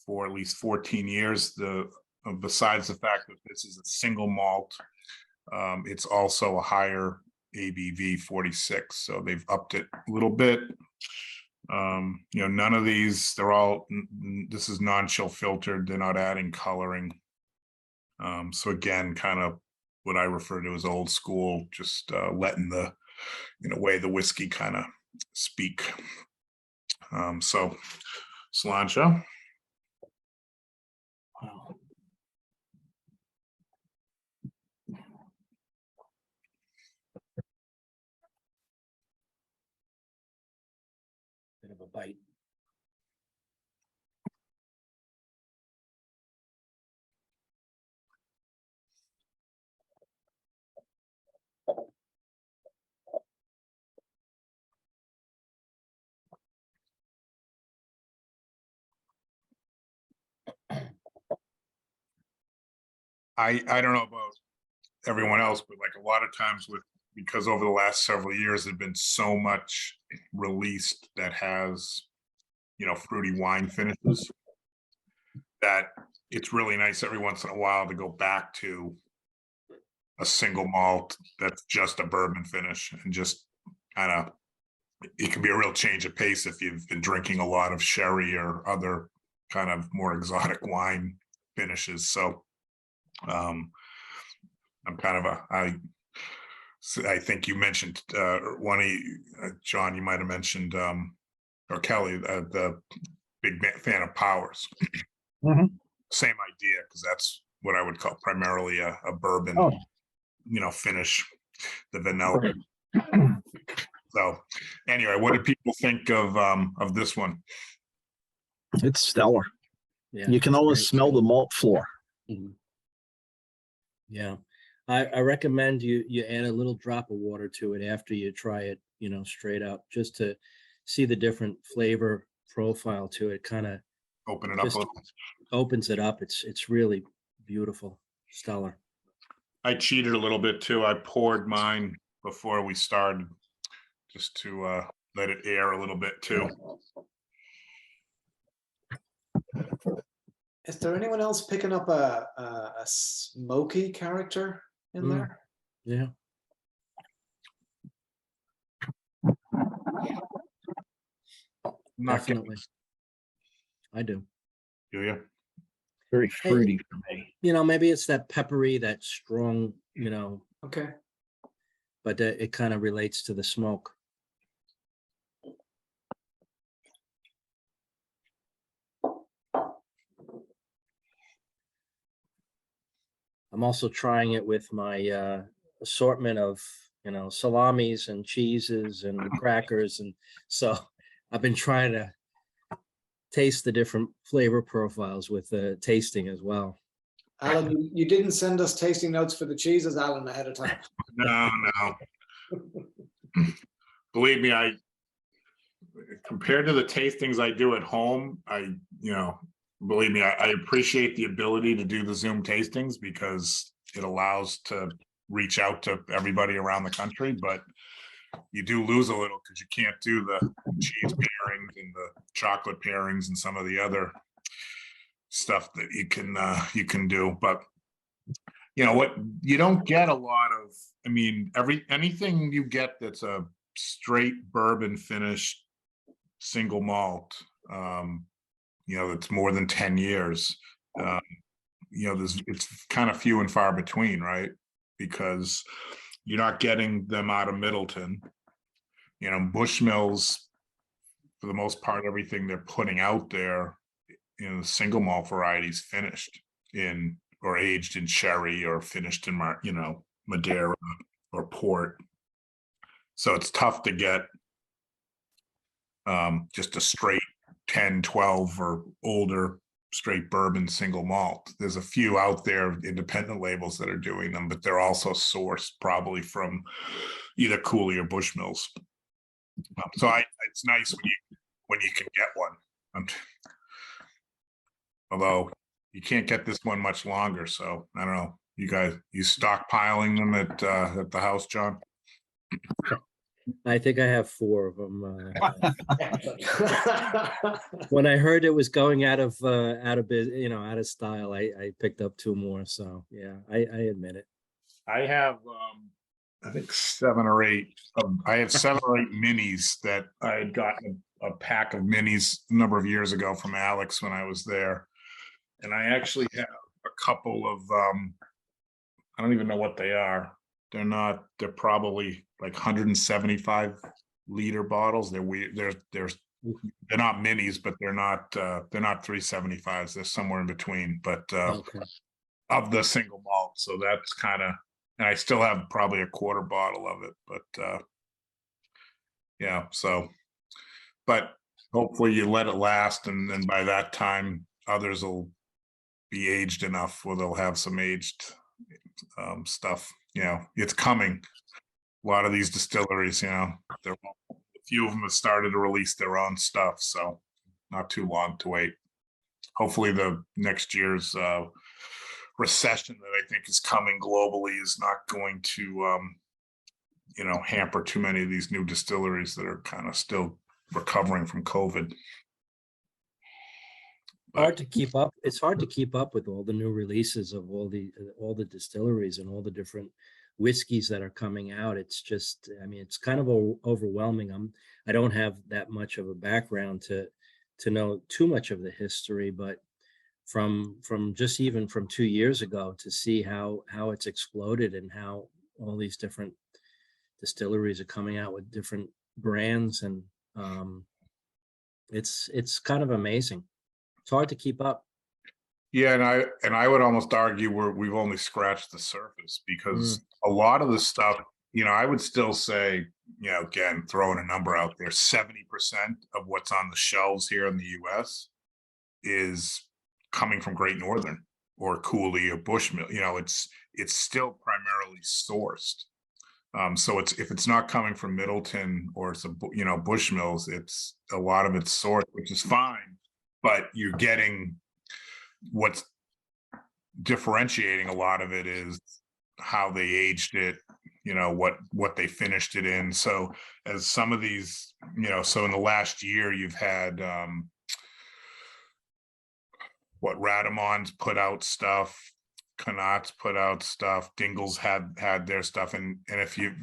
for at least 14 years. Besides the fact that this is a single malt, it's also a higher ABV 46. So they've upped it a little bit. None of these, this is non-chill filtered. They're not adding coloring. So again, kind of what I refer to as old school, just letting the way the whiskey kind of speak. So Sláinte. Wow. Bit of a bite. I don't know about everyone else, but like a lot of times because over the last several years there've been so much released that has fruity wine finishes, that it's really nice every once in a while to go back to a single malt that's just a bourbon finish, and just kind of, it can be a real change of pace if you've been drinking a lot of sherry or other kind of more exotic wine finishes. So I'm kind of I think you mentioned one of you, John, you might have mentioned, or Kelly, the big fan of Powers. Mhm. Same idea, because that's what I would call primarily a bourbon, Oh. Finish, the vanilla. So anyway, what do people think of this one? It's stellar. Yeah. You can almost great. smell the malt floor. Yeah. I recommend you add a little drop of water to it after you try it, straight up, just to see the different flavor profile to it. Kind of Open it up a just little. opens it up. It's really beautiful, stellar. I cheated a little bit too. I poured mine before we started just to let it air a little bit too. Is there anyone else picking up a smoky character in there? Yeah. Not getting, Definitely. I do. do you? Very fruity for me. Maybe it's that peppery, that strong, Okay. but it kind of relates to the smoke. I'm also trying it with my assortment of, salamis and cheeses and crackers. And so I've been trying to taste the different flavor profiles with the tasting as well. Alan, you didn't send us tasting notes for the cheeses, Alan, ahead of time. No. Believe me, compared to the tastings I do at home, believe me, I appreciate the ability to do the Zoom tastings because it allows to reach out to everybody around the country, but you do lose a little because you can't do the cheese pairings and the chocolate pairings and some of the other stuff that you can do. But what you don't get a lot of, anything you get that's a straight bourbon finished single malt, that's more than 10 years. It's kind of few and far between, right? Because you're not getting them out of Middleton. Bushmills, for the most part, everything they're putting out there, single malt varieties finished in or aged in sherry or finished in Madeira or port. So it's tough to get just a straight 10, 12 or older straight bourbon single malt. There's a few out there, independent labels that are doing them, but they're also sourced probably from either Cooley or Bushmills. So it's nice when you can get one. Although you can't get this one much longer, so I don't know. You guys, you stockpiling them at the house, John? I think I have 4 of them. When I heard it was going out of style, I picked up 2 more. So yeah, I admit it. I have I think 7 or 8. I have 7 or 8 minis that I had gotten a pack of minis a number of years ago from Alex when I was there, and I actually have a couple of I don't even know what they are. They're probably like 175 liter bottles. They're weird. They're not minis, but they're not 375s. They're somewhere in between. But Okay. of the single malt, so that's kind of. And I still have probably a quarter bottle of it, but yeah. So, but hopefully you let it last, and then by that time others will be aged enough where they'll have some aged stuff. It's coming. A lot of these distilleries, a few of them have started to release their own stuff, so not too long to wait. Hopefully the next year's recession that I think is coming globally is not going to hamper too many of these new distilleries that are kind of still recovering from COVID. Hard to keep up. It's hard to keep up with all the new releases of all the distilleries and all the different whiskeys that are coming out. It's just, it's kind of overwhelming. I don't have that much of a background to know too much of the history, but from just even from 2 years ago to see how it's exploded and how all these different distilleries are coming out with different brands, and it's kind of amazing. It's hard to keep up. Yeah, and I would almost argue we've only scratched the surface, because a lot of the stuff, I would still say again, throwing a number out there, 70% of what's on the shelves here in the US is coming from Great Northern or Cooley or Bushmill. It's still primarily sourced. So if it's not coming from Middleton or it's Bushmills, it's a lot of it's sourced, which is fine, but you're getting what's differentiating a lot of it is how they aged it, what they finished it in. So as some of these, so in the last year you've had Radamon's put out stuff, Connaught's put out stuff, Dingle's had their stuff, and if you've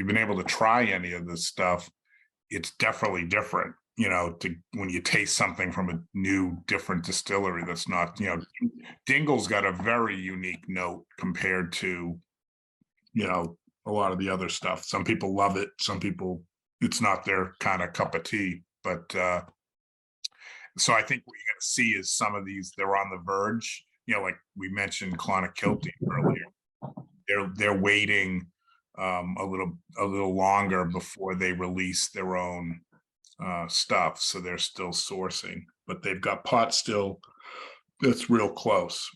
been able to try any of this stuff, it's definitely different. When you taste something from a new, different distillery that's not, Dingle's got a very unique note compared to, a lot of the other stuff. Some people love it. Some people, it's not their kind of cup of tea. But so I think what you're going to see is some of these, they're on the verge. Like we mentioned Clonakilty earlier. They're waiting a little longer before they release their own stuff, so they're still sourcing, but they've got pot still that's real close.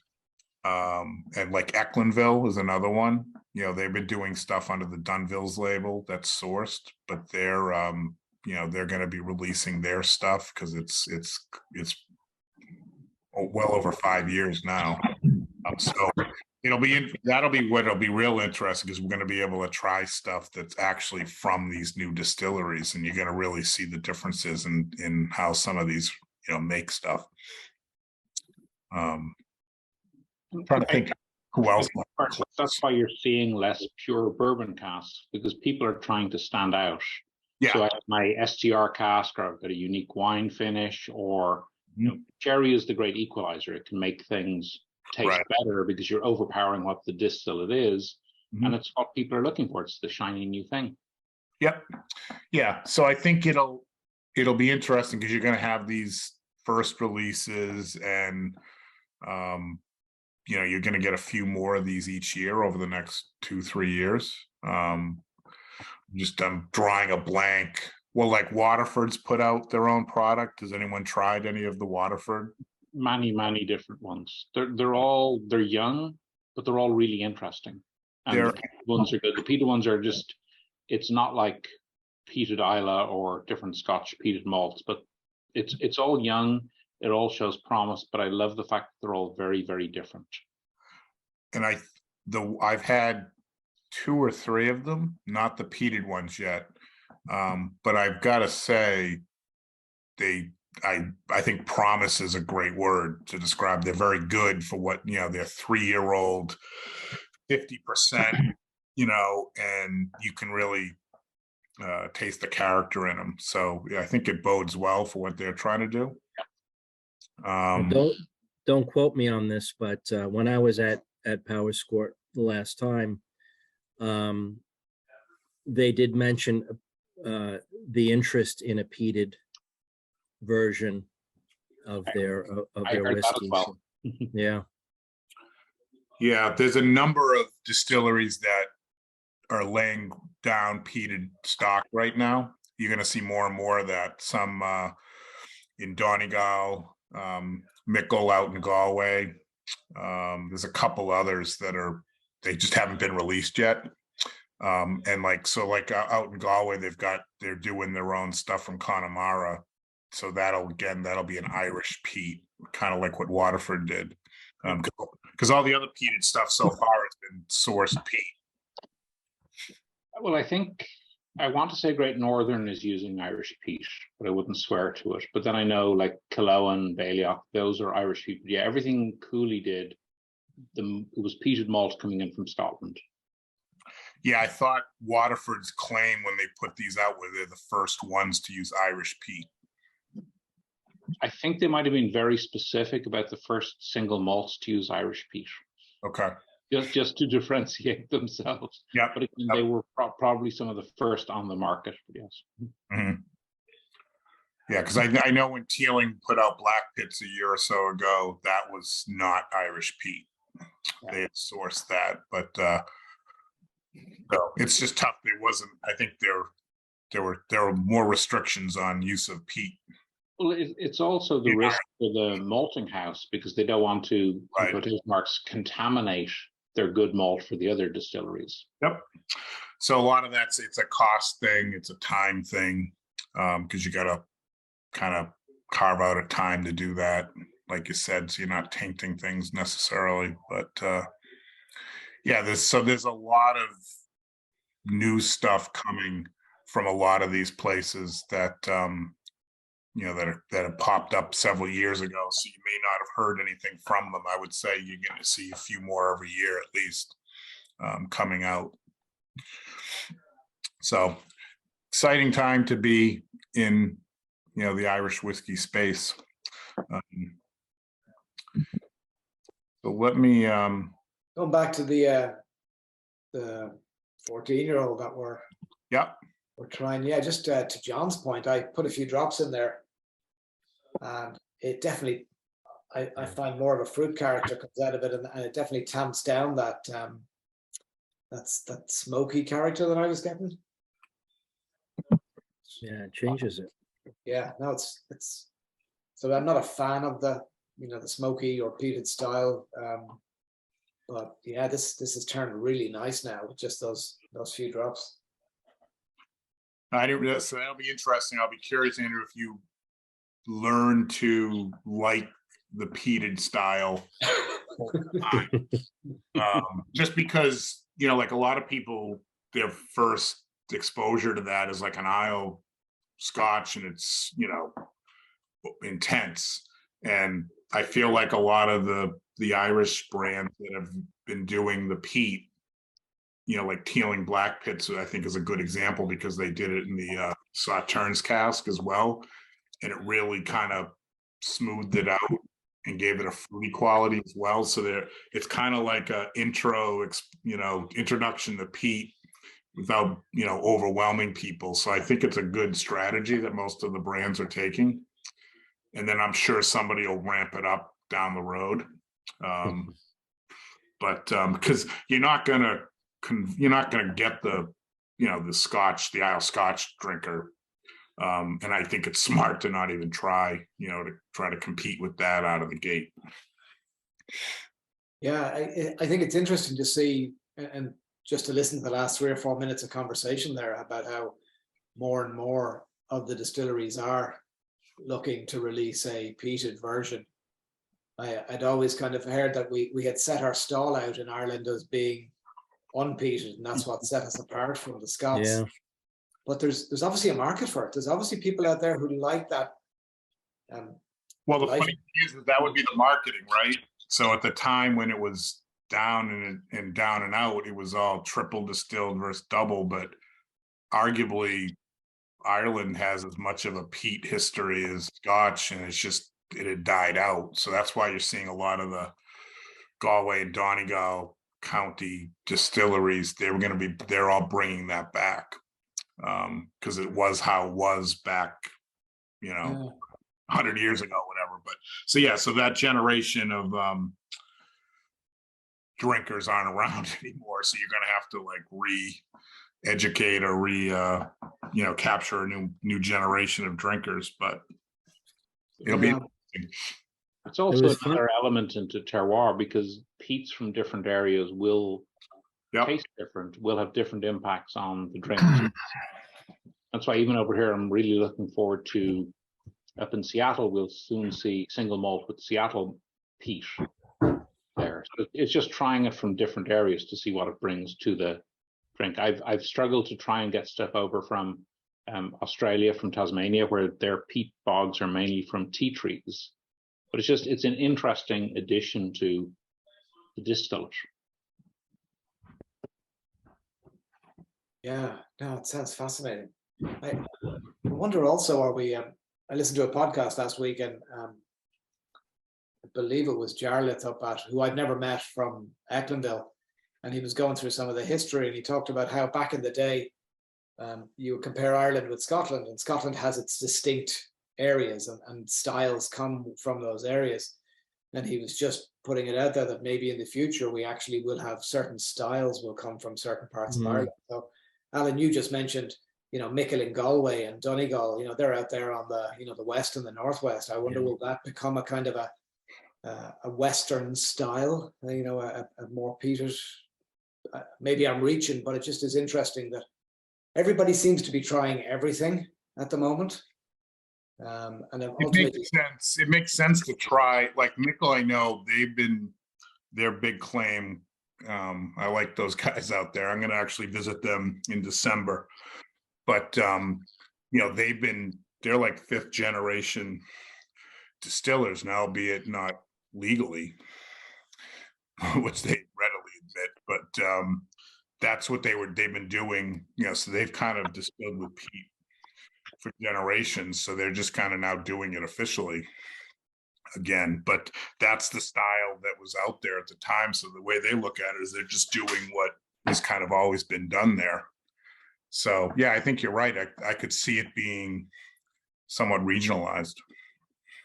And like Ecklinville is another one. They've been doing stuff under the Dunville's label that's sourced, but they're they're going to be releasing their stuff because it's well over 5 years now. So that'll be real interesting, because we're going to be able to try stuff that's actually from these new distilleries, and you're going to really see the differences in how some of these make stuff. I'm trying to think who else. That's why you're seeing less pure bourbon casks, because people are trying to stand out. Yeah. So I have my STR cask, or I've got a unique wine finish, or sherry is the great equalizer. It can make things taste better because you're overpowering what the distillate is, and it's what people are looking for. It's the shiny new thing. Yep. Yeah. So I think it'll be interesting, because you're going to have these first releases, and you're going to get a few more of these each year over the next 2-3 years. I'm drawing a blank. Well, like Waterford's put out their own product. Has anyone tried any of the Waterford? Many different ones. They're young, but they're all really interesting. And the peated ones are good. The peated ones are just, it's not like peated Isla or different Scotch peated malts, but it's all young. It all shows promise, but I love the fact that they're all very, very different. And I've had 2 or 3 of them, not the peated ones yet. But I've got to say, I think promise is a great word to describe. They're very good for what, they're 3-year-old, 50%, and you can really taste the character in them. So yeah, I think it bodes well for what they're trying to do. Don't quote me on this, but when I was at Powerscourt the last time, they did mention the interest in a peated version of their whiskey. Well. Yeah, there's a number of distilleries that are laying down peated stock right now. You're going to see more and more of that. Some in Donegal, Mickle out in Galway. There's a couple others that they just haven't been released yet. And out in Galway, they're doing their own stuff from Connemara. So that'll be an Irish peat, kind of like what Waterford did. Because all the other peated stuff so far has been sourced peat. Well, I think I want to say Great Northern is using Irish peat, but I wouldn't swear to it. But then I know like Killowen, Balliol, those are Irish peat. But yeah, everything Cooley did, it was peated malt coming in from Scotland. Yeah, I thought Waterford's claim when they put these out were they're the first ones to use Irish peat. I think they might have been very specific about the first single malts to use Irish peat. Okay. Just to differentiate themselves. Yeah. But again, they were probably some of the first on the market. Yes. Mm-hmm. Yeah, because I know when Teeling put out Black Pits a year or so ago, that was not Irish peat. Yeah. They had sourced that, but So it's just tough. There wasn't, I think there were more restrictions on use of peat. Well, it's also the Yeah. risk for the malting house because they don't want to, in Right. quotation marks, contaminate their good malt for the other distilleries. Yep. So a lot of it's a cost thing, it's a time thing, because you got to kind of carve out a time to do that, like you said, so you're not tainting things necessarily. But yeah, there's a lot of new stuff coming from a lot of these places that that have popped up several years ago. So you may not have heard anything from them. I would say you're going to see a few more every year at least coming out. So exciting time to be in, the Irish whiskey space. So let me Going back to the 14-year-old that we're trying. Yeah, just to John's point, I put a few drops in there, and it definitely, I find more of a fruit character comes out of it, and it definitely tamps down that that smoky character that I was getting. Yeah, it changes it. Yeah, no, it's so I'm not a fan of the the smoky or peated style, but yeah, this has turned really nice now with just those few drops. I didn't. So that'll be interesting. I'll be curious, Andrew, if you learn to like the peated style. Just because like a lot of people, their first exposure to that is like an Isle Scotch, and it's intense. And I feel like a lot of the Irish brands that have been doing the peat, like Teeling Black Pits, I think is a good example because they did it in the Sauternes cask as well, and it really kind of smoothed it out and gave it a fruity quality as well. So it's kind of like a introduction to peat without overwhelming people. So I think it's a good strategy that most of the brands are taking, and then I'm sure somebody will ramp it up down the road. But because you're not gonna get the the Scotch, the Isle Scotch drinker, and I think it's smart to not even try to compete with that out of the gate. Yeah, I think it's interesting to see, and just to listen to the last 3 or 4 minutes of conversation there about how more and more of the distilleries are looking to release a peated version. I'd always kind of heard that we had set our stall out in Ireland as being unpeated, and that's what set us apart from the Scots. Yeah. But there's obviously a market for it. There's obviously people out there who like that. Well, the funny thing is that would be the marketing, right? So at the time when it was down and down and out, it was all triple distilled versus double, but arguably Ireland has as much of a peat history as Scotch, and it had died out. So that's why you're seeing a lot of the Galway and Donegal County distilleries. They're all bringing that back because it was how it was back, 100 years ago, whatever. But so that generation of drinkers aren't around anymore. So you're going to have to like re-educate or capture a new generation of drinkers. But it'll be interesting. It's also another element into terroir because peats from different areas will taste different, will have different impacts on the drink. That's why even over here, I'm really looking forward to up in Seattle, we'll soon see single malt with Seattle peat there. So it's just trying it from different areas to see what it brings to the drink. I've struggled to try and get stuff over from Australia, from Tasmania, where their peat bogs are mainly from tea trees. But it's an interesting addition to the distillate. Yeah, no, it sounds fascinating. I wonder also, I listened to a podcast last week, and I believe it was Jarlath who I'd never met, from Ecklandville, and he was going through some of the history, and he talked about how back in the day, you compare Ireland with Scotland, and Scotland has its distinct areas, and styles come from those areas. and he was just putting it out there that maybe in the future we actually will have certain styles will come from certain parts of Ireland. So, Alan, you just mentioned, you know, Mickle and Galway and Donegal, you know, they're out there on the, you know, the west and the northwest. I wonder, will that become a kind of a Western style, you know, a more peated, maybe I'm reaching, but it just is interesting that everybody seems to be trying everything at the moment. And then It ultimately, makes sense. It makes sense to try, like Mickle, I know their big claim. I like those guys out there. I'm going to actually visit them in December. But, you know, they're like 5th generation distillers now, albeit not legally, which they readily admit. But that's what they've been doing. You know, so they've kind of distilled with peat for generations. So they're just kind of now doing it officially again. But that's the style that was out there at the time. So the way they look at it is they're just doing what has kind of always been done there. So yeah, I think you're right. I could see it being somewhat regionalized.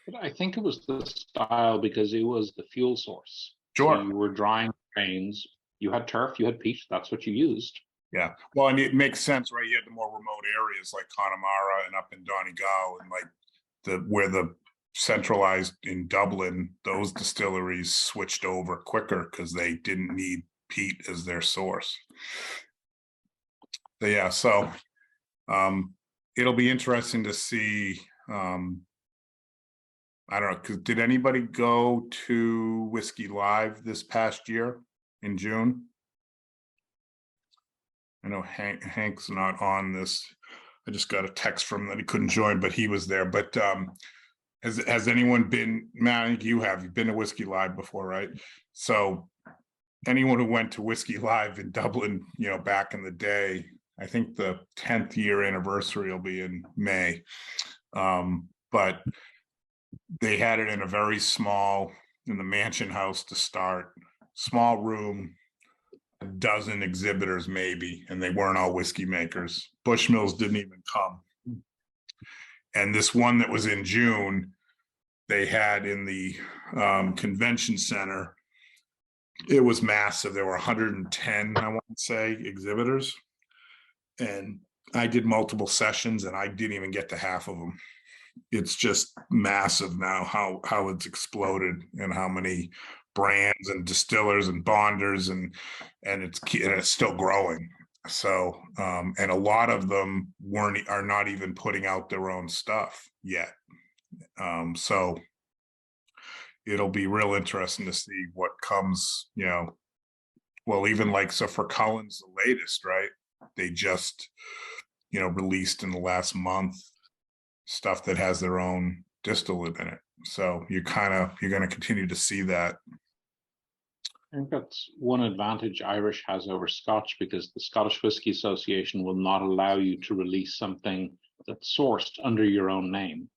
But I think it was the style because it was the fuel source. Sure. So you were drying grains, you had turf, you had peat, that's what you used. Yeah. Well, and it makes sense, right? You had the more remote areas like Connemara and up in Donegal, and like where the centralized in Dublin, those distilleries switched over quicker because they didn't need peat as their source. So, yeah, so it'll be interesting to see. I don't know, because did anybody go to Whiskey Live this past year in June? I know Hank's not on this. I just got a text from him that he couldn't join, but he was there. But has anyone been, Matt, I think you've been to Whiskey Live before, right? So anyone who went to Whiskey Live in Dublin, you know, back in the day, I think the 10th year anniversary will be in May. But they had it in a very small, in the Mansion House to start, small room, a dozen exhibitors maybe, and they weren't all whiskey makers. Bushmills didn't even come. And this one that was in June, they had in the convention center, it was massive. There were 110, I want to say, exhibitors. And I did multiple sessions and I didn't even get to half of them. It's just massive now how it's exploded and how many brands and distillers and bonders and it's still growing. So and a lot of them are not even putting out their own stuff yet. So it'll be real interesting to see what comes, you know. Well, even like, so Fercullen's the latest, right? They just, you know, released in the last month stuff that has their own distillate in it. So you're going to continue to see that. I think that's one advantage Irish has over Scotch, because the Scottish Whisky Association will not allow you to release something that's sourced under your own name.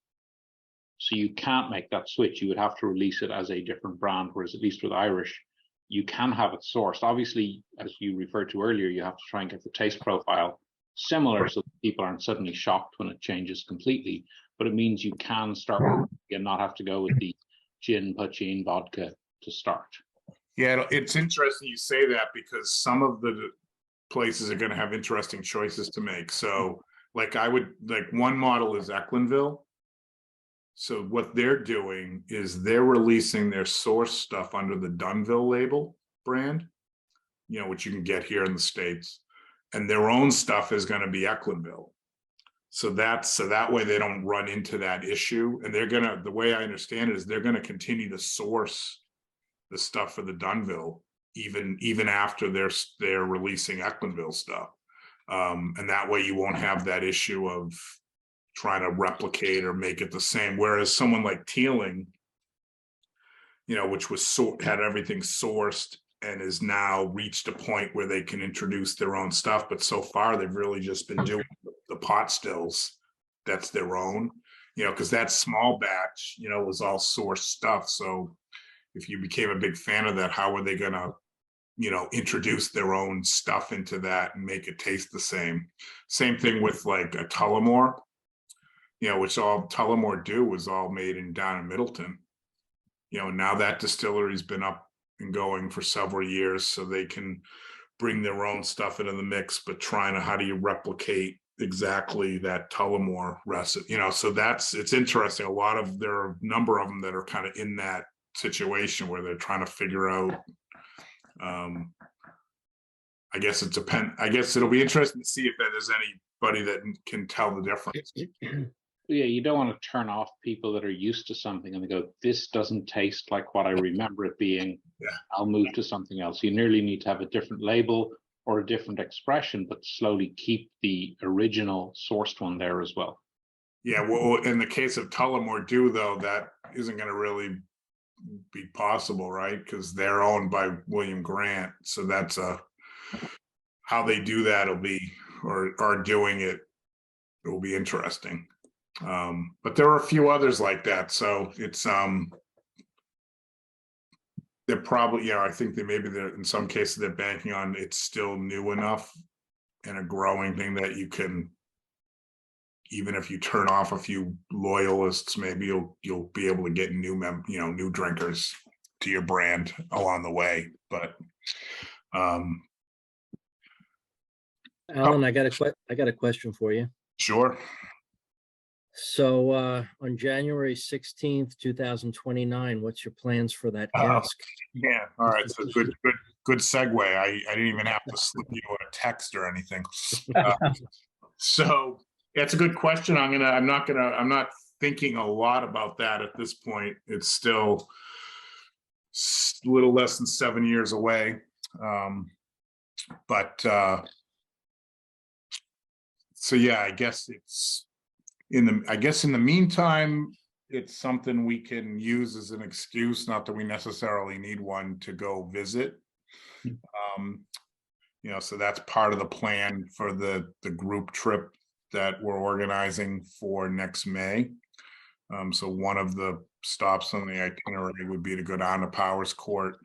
So you can't make that switch. You would have to release it as a different brand, whereas at least with Irish, you can have it sourced. Obviously, as you referred to earlier, you have to try and get the taste profile similar so that people aren't suddenly shocked when it changes completely. But it means you can start and not have to go with the gin, poitín, vodka to start. Yeah, it's interesting you say that, because some of the places are going to have interesting choices to make. So like one model is Ecklinville. So what they're doing is they're releasing their source stuff under the Dunville label brand, you know, which you can get here in the States, and their own stuff is going to be Ecklinville. So that way they don't run into that issue. And the way I understand it is they're going to continue to source the stuff for the Dunville, even after they're releasing Ecklinville stuff. And that way you won't have that issue of trying to replicate or make it the same. Whereas someone like Teeling, you know, which had everything sourced and is now reached a point where they can introduce their own stuff. But so far they've really just been doing the pot stills. That's their own, you know, because that small batch, you know, was all sourced stuff. So if you became a big fan of that, how are they going to, you know, introduce their own stuff into that and make it taste the same? Same thing with like a Tullamore, you know, which all Tullamore do was all made down in Middleton, now that distillery's been up and going for several years, so they can bring their own stuff into the mix, but trying to, how do you replicate exactly that Tullamore recipe, so it's interesting. There are a number of them that are kind of in that situation where they're trying to figure out, I guess it'll be interesting to see if there's anybody that can tell the difference. Yeah, you don't want to turn off people that are used to something and they go, this doesn't taste like what I remember it being. Yeah. I'll move to something else. You nearly need to have a different label or a different expression, but slowly keep the original sourced one there as well. Yeah, well, in the case of Tullamore Dew, though, that isn't going to really be possible, right? Because they're owned by William Grant. So that's how they do that will be, or are doing it, it will be interesting. But there are a few others like that. So it's they're probably, I think they're in some cases they're banking on it's still new enough and a growing thing that you can, even if you turn off a few loyalists, maybe you'll be able to get new drinkers to your brand along the way. But Alan, I got a question for you. sure. So on January 16th, 2029, what's your plans for that cask? Yeah. All right. So good segue. I didn't even have to slip you a text or anything. So yeah, it's a good question. I'm not thinking a lot about that at this point. It's still a little less than 7 years away. So yeah, I guess in the meantime, it's something we can use as an excuse, not that we necessarily need one, to go visit. So that's part of the plan for the group trip that we're organizing for next May. So one of the stops on the itinerary would be to go down to Powers Court,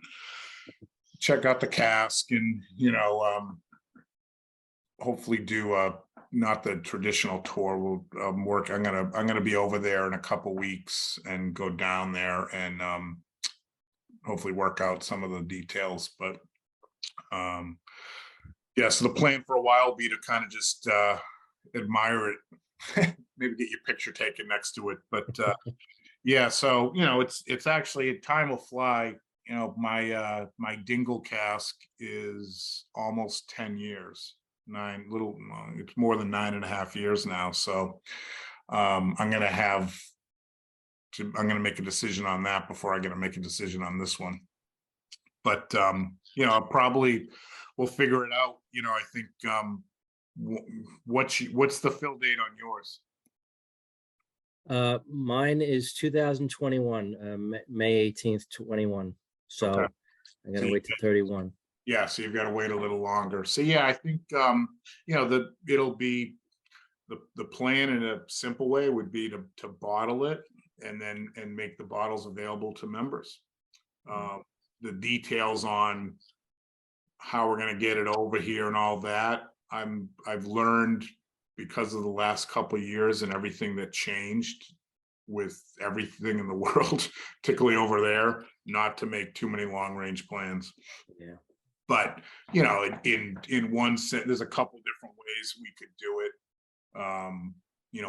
check out the cask, and hopefully do not the traditional tour. We'll work. I'm gonna be over there in a couple weeks and go down there and hopefully work out some of the details. But yeah, so the plan for a while will be to kind of just admire it, maybe get your picture taken next to it. But yeah, so it's actually, time will fly. My Dingle cask is almost 10 years. It's more than 9.5 years now. So I'm gonna make a decision on that before I make a decision on this one. But we'll figure it out. I think what's the fill date on yours? Mine is 2021, May 18th, 21. So Okay. I'm gonna wait till 31. Yeah, so you've got to wait a little longer. So yeah, I think it'll be the plan in a simple way would be to bottle it and make the bottles available to members. The details on how we're going to get it over here and all that, I've learned because of the last couple of years and everything that changed with everything in the world, particularly over there, not to make too many long range plans. Yeah. But in one sense, there's a couple different ways we could do it.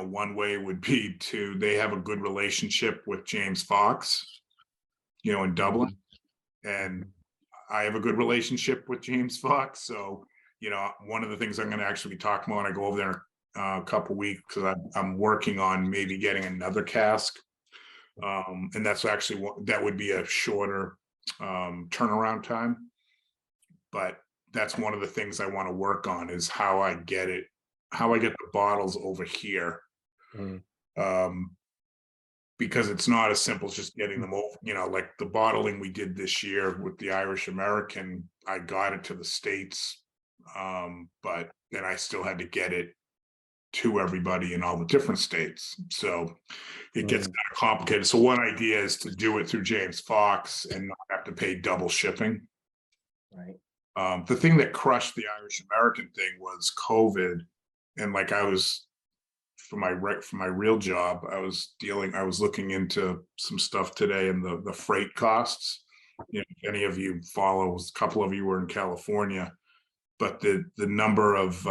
One way would be they have a good relationship with James Fox, in Dublin, and I have a good relationship with James Fox. So, one of the things I'm going to actually be talking about when I go over there a couple weeks, because I'm working on maybe getting another cask, and that's actually that would be a shorter turnaround time. But that's one of the things I want to work on, is how I get the bottles over here. Because it's not as simple as just getting them over, like the bottling we did this year with the Irish American, I got it to the States, but then I still had to get it to everybody in all the different states. So it gets kind of complicated. So one idea is to do it through James Fox and not have to pay double shipping. Right. The thing that crushed the Irish American thing was COVID. And like I was for my real job, I was looking into some stuff today, and the freight costs. You know, if any of you follow, a couple of you were in California, but the number of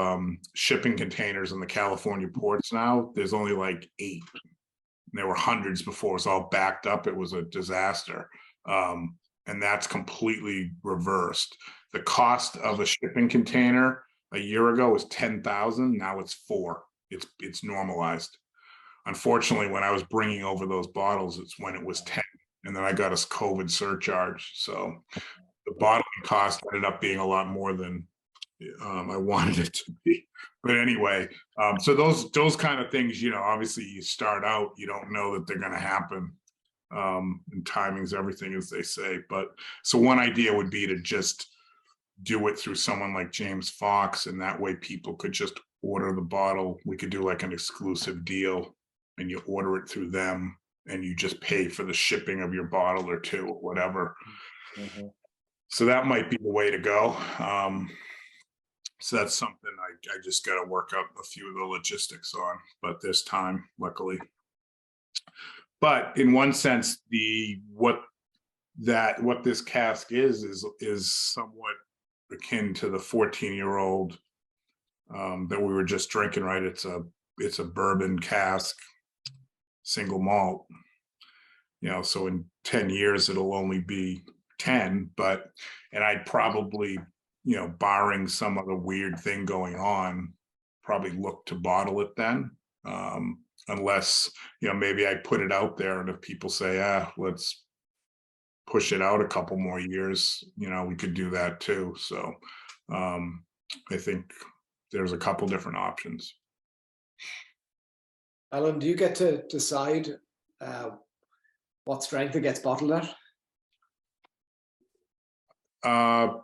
shipping containers in the California ports now, there's only like 8. There were hundreds before. It was all backed up. It was a disaster. And that's completely reversed. The cost of a shipping container a year ago was 10,000. Now it's 4. It's normalized. Unfortunately, when I was bringing over those bottles, it's when it was 10. And then I got a COVID surcharge. So the bottling cost ended up being a lot more than I wanted it to be. But anyway, so those kind of things, you know, obviously you start out, you don't know that they're going to happen. And timing's everything, as they say. But so one idea would be to just do it through someone like James Fox, and that way people could just order the bottle. We could do like an exclusive deal, and you order it through them, and you just pay for the shipping of your bottle or 2 or whatever. Mm-hmm. So that might be the way to go. So that's something I just got to work out a few of the logistics on, but there's time, luckily. But in one sense, what this cask is somewhat akin to the 14-year-old that we were just drinking, right? It's a bourbon cask, single malt. You know, so in 10 years it'll only be 10, and I'd probably, you know, barring some other weird thing going on, probably look to bottle it then. Unless, you know, maybe I put it out there, and if people say, let's push it out a couple more years, you know, we could do that too. So I think there's a couple different options. Alan, do you get to decide what strength it gets bottled at?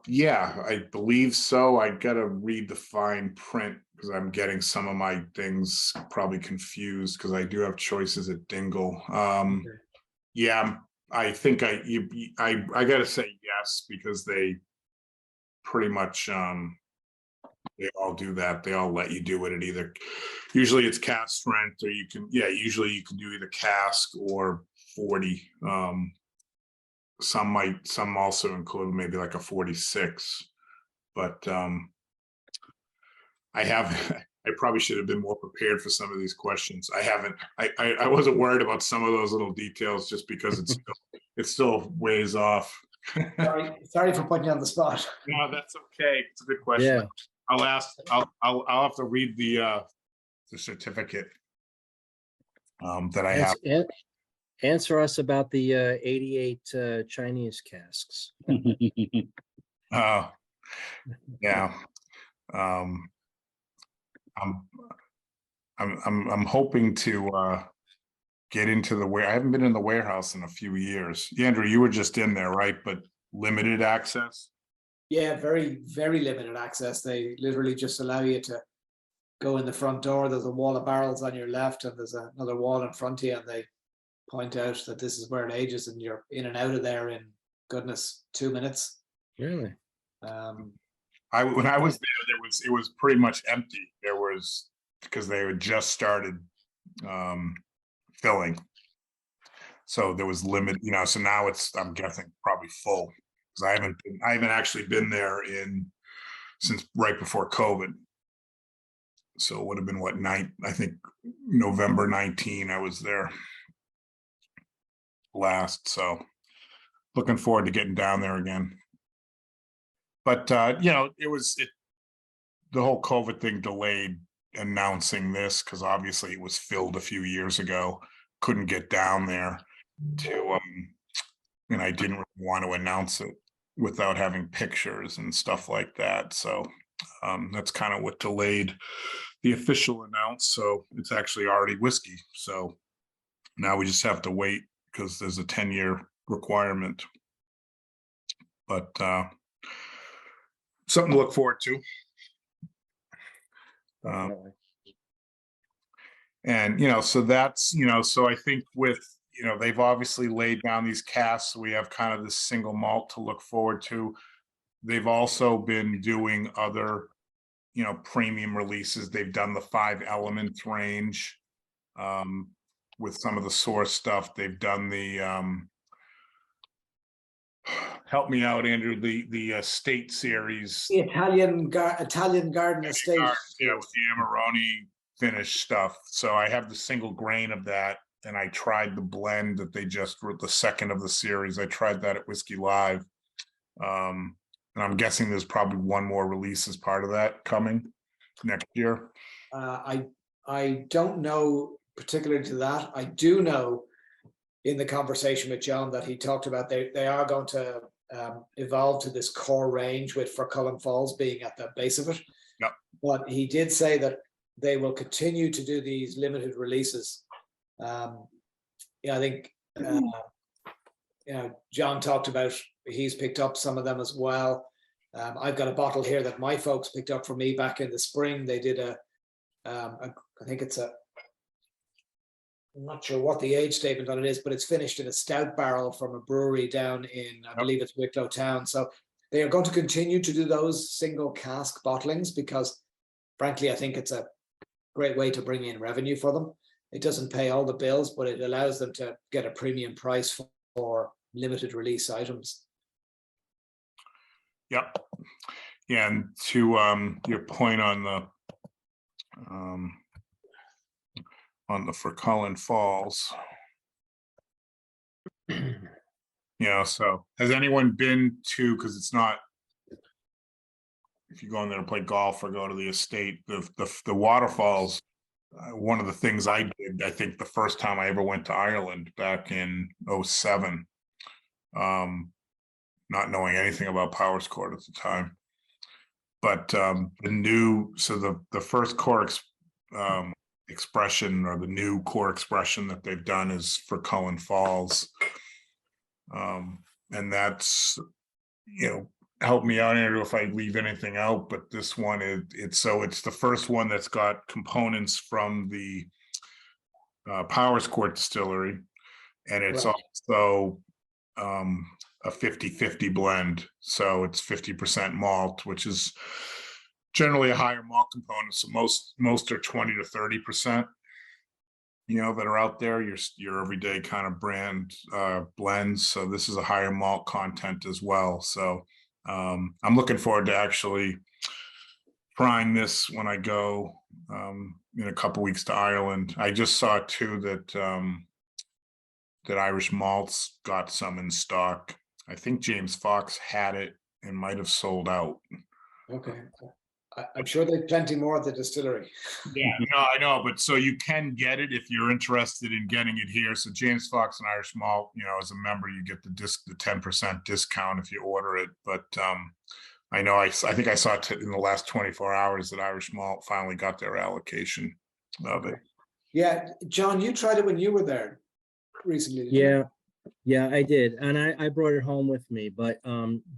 Yeah, I believe so. I gotta read the fine print because I'm getting some of my things probably confused because I do have choices at Dingle. Yeah, I think I gotta say yes, because they pretty much they all do that. They all let you do it at either. Usually it's cask strength, or usually you can do either cask or 40. Some also include maybe like a 46, but I probably should have been more prepared for some of these questions. I wasn't worried about some of those little details just because it's still ways off. Sorry for putting you on the spot. No, that's okay. It's a good question. Yeah. I'll have to read the certificate that I have. Answer us about the 88 Chinese casks. Yeah. I'm hoping to get into I haven't been in the warehouse in a few years. Andrew, you were just in there, right? But limited access? Yeah, very, very limited access. They literally just allow you to go in the front door. There's a wall of barrels on your left, and there's another wall in front of you, and they point out that this is where it ages, and you're in and out of there in, goodness, 2 minutes. Really? When I was there, it was pretty much empty. There was, because they had just started filling, so there was limit. You know, so now I'm guessing probably full, because I haven't actually been there since right before COVID. So it would have been I think November 19 I was there last. So looking forward to getting down there again. But you know, the whole COVID thing delayed announcing this, because obviously it was filled a few years ago. Couldn't get down there and I didn't really want to announce it without having pictures and stuff like that. So that's kind of what delayed the official announce. So it's actually already whiskey. So now we just have to wait, because there's a 10-year requirement. But something to look forward to. And, you know, so that's, you know, so I think with, you know, they've obviously laid down these casks. So we have kind of this single malt to look forward to. They've also been doing other, you know, premium releases. They've done the 5 Elements range. with some of the source stuff. They've done the help me out, Andrew, the estate series. The Italian garden estate. Yeah, with the Amarone finish stuff. So I have the single grain of that, and I tried the blend that they just wrote, the second of the series. I tried that at Whiskey Live. And I'm guessing there's probably one more release as part of that coming next year. I don't know particularly to that. I do know in the conversation with John that he talked about they are going to evolve to this core range with Fercullen Falls being at the base of it. Yep. But he did say that they will continue to do these limited releases. I think John talked about he's picked up some of them as well. I've got a bottle here that my folks picked up for me back in the spring. They did I think it's I'm not sure what the age statement on it is, but it's finished in a stout barrel from a brewery down in, I believe it's Wicklow town. So they are going to continue to do those single cask bottlings because, frankly, I think it's a great way to bring in revenue for them. It doesn't pay all the bills, but it allows them to get a premium price for limited release items. Yep. Yeah, and to your point on the Fercullen Falls. So has anyone been to, because it's not, if you go in there to play golf or go to the estate, the waterfalls, one of the things I did, I think the first time I ever went to Ireland back in 2007, not knowing anything about Powerscourt at the time, but the first core expression, or the new core expression that they've done, is Fercullen Falls, and that's help me out, Andrew, if I leave anything out, but this one it's the first one that's got components from the Powerscourt distillery, and it's also a 50-50 blend, so it's 50% malt, which is generally a higher malt component. So most are 20 to 30%, that are out there, your everyday kind of brand blends. So this is a higher malt content as well. So I'm looking forward to actually trying this when I go in a couple weeks to Ireland. I just saw too that Irish Malts got some in stock. I think James Fox had it and might have sold out. Okay. I'm sure there's plenty more at the distillery. Yeah, no, I know, but so you can get it if you're interested in getting it here. So James Fox and Irish Malt, as a member, you get the 10% discount if you order it. But I know I think I saw it in the last 24 hours that Irish Malt finally got their allocation of it. Yeah, John, you tried it when you were there recently. Didn't you? Yeah, I did, and I brought it home with me. But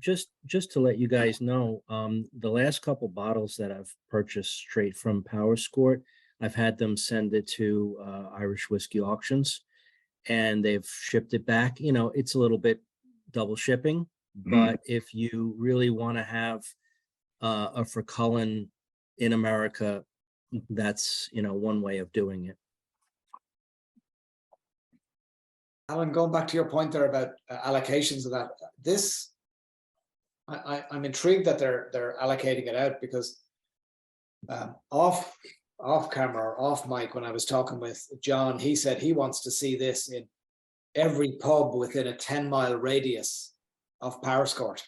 just to let you guys know, the last couple bottles that I've purchased straight from Powerscourt, I've had them send it to Irish Whiskey Auctions, and they've shipped it back. It's a little bit double shipping, but if you really want to have a Fercullen in America, that's one way of doing it. Alan, going back to your point there about allocations of that, I'm intrigued that they're allocating it out, because off camera or off mic, when I was talking with John, he said he wants to see this in every pub within a 10-mile radius of Powerscourt.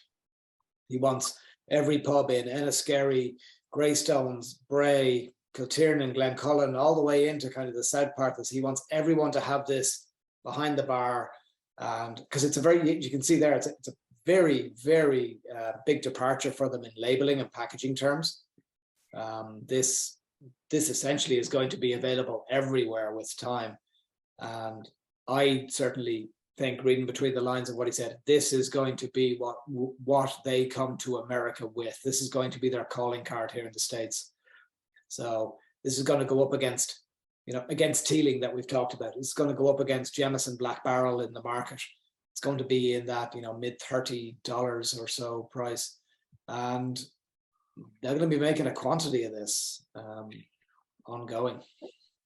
He wants every pub in Enniskerry, Greystones, Bray, Kiltiernan, Glencullen, all the way into kind of the south part. He wants everyone to have this behind the bar, and because it's you can see there, it's a very, very big departure for them in labeling and packaging terms. This essentially is going to be available everywhere with time, and I certainly think, reading between the lines of what he said, this is going to be what they come to America with. This is going to be their calling card here in the States. So this is going to go up against Teeling that we've talked about. It's going to go up against Jameson Black Barrel in the market. It's going to be in that, mid $30 or so price. And they're going to be making a quantity of this ongoing.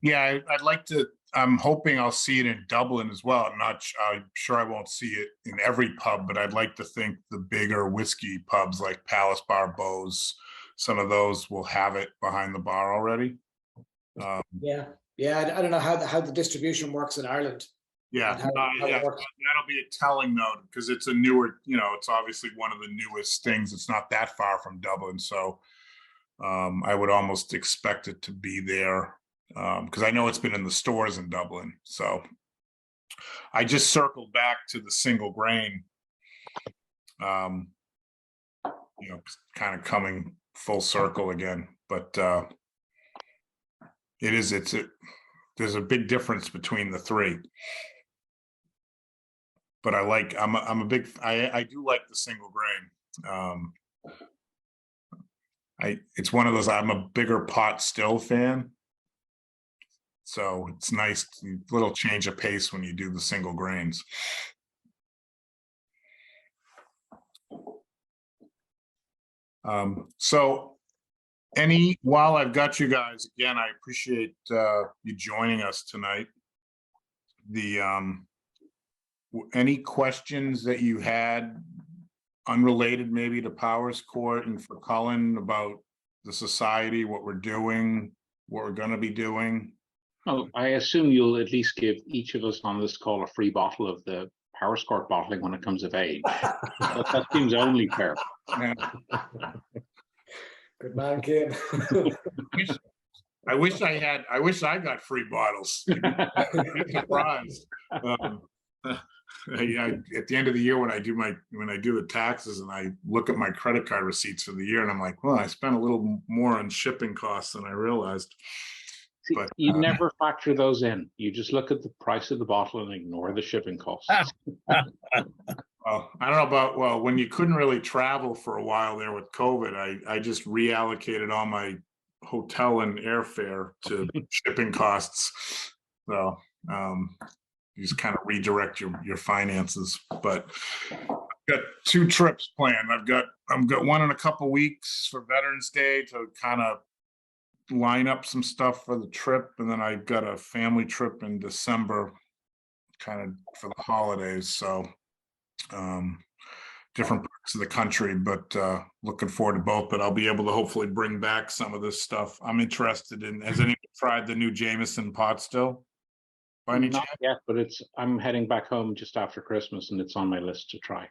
Yeah, I'd like to, I'm hoping I'll see it in Dublin as well. I'm sure I won't see it in every pub, but I'd like to think the bigger whiskey pubs like Palace Bar, Bowes, some of those will have it behind the bar already. Yeah, I don't know how the distribution works in Ireland. Yeah, And how it yeah, works. that'll be a telling note because it's a newer, it's obviously one of the newest things. It's not that far from Dublin, so I would almost expect it to be there because I know it's been in the stores in Dublin. So I just circled back to the single grain, kind of coming full circle again. But there's a big difference between the three. But I do like the single grain. It's one of those, I'm a bigger pot still fan. So it's nice, little change of pace when you do the single grains. So while I've got you guys, again, I appreciate you joining us tonight. Any questions that you had unrelated maybe to Powers Court and Fercullen about the society, what we're doing, what we're going to be doing? Oh, I assume you'll at least give each of us on this call a free bottle of the Powers Court bottling when it comes of age. That seems only fair. Yeah. Good man, Kim. I wish I got free bottles. I'm surprised. At the end of the year when I do the taxes and I look at my credit card receipts for the year and I'm like, well, I spent a little more on shipping costs than I realized. See, but you never factor those in. You just look at the price of the bottle and ignore the shipping costs. Well, I don't know about, when you couldn't really travel for a while there with COVID, I just reallocated all my hotel and airfare to shipping costs. So you just kind of redirect your finances. But I've got 2 trips planned. I've got one in a couple weeks for Veterans Day to kind of line up some stuff for the trip, and then I've got a family trip in December kind of for the holidays. So different parts of the country, but looking forward to both. But I'll be able to hopefully bring back some of this stuff. I'm interested in, has anyone tried the new Jameson pot still? By any Not chance? yet, but I'm heading back home just after Christmas and it's on my list to try.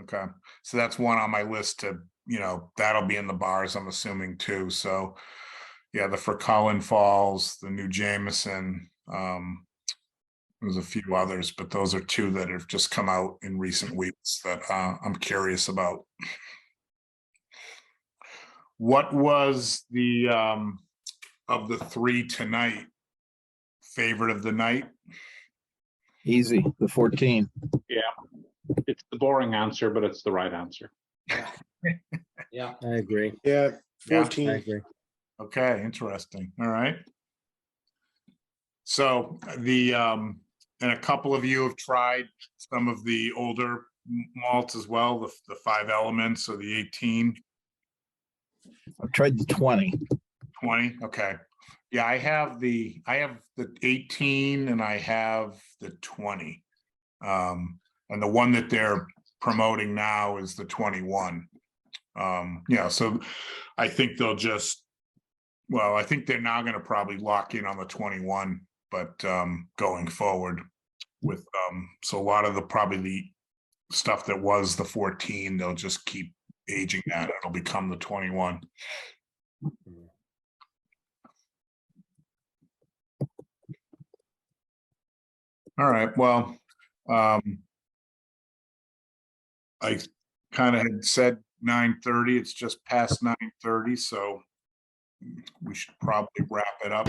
Okay. So that's one on my list to, that'll be in the bars, I'm assuming too. So yeah, the Fercullen Falls, the new Jameson, there's a few others, but those are 2 that have just come out in recent weeks that I'm curious about. What was the of the 3 tonight favorite of the night? Easy, the 14. Yeah, it's the boring answer, but it's the right answer. Yeah, I agree. Yeah, Yeah. 14. I agree. Okay, interesting. All right. So and a couple of you have tried some of the older malts as well, the 5 elements or the 18. I've tried the 20. 20. Okay. Yeah, I have the 18 and I have the 20. And the one that they're promoting now is the 21. So I think they'll I think they're now going to probably lock in on the 21, but going forward with so a lot of probably the stuff that was the 14, they'll just keep aging that. It'll become the 21. All right. Well, I kind of had said 9:30. It's just past 9:30, so we should probably wrap it up.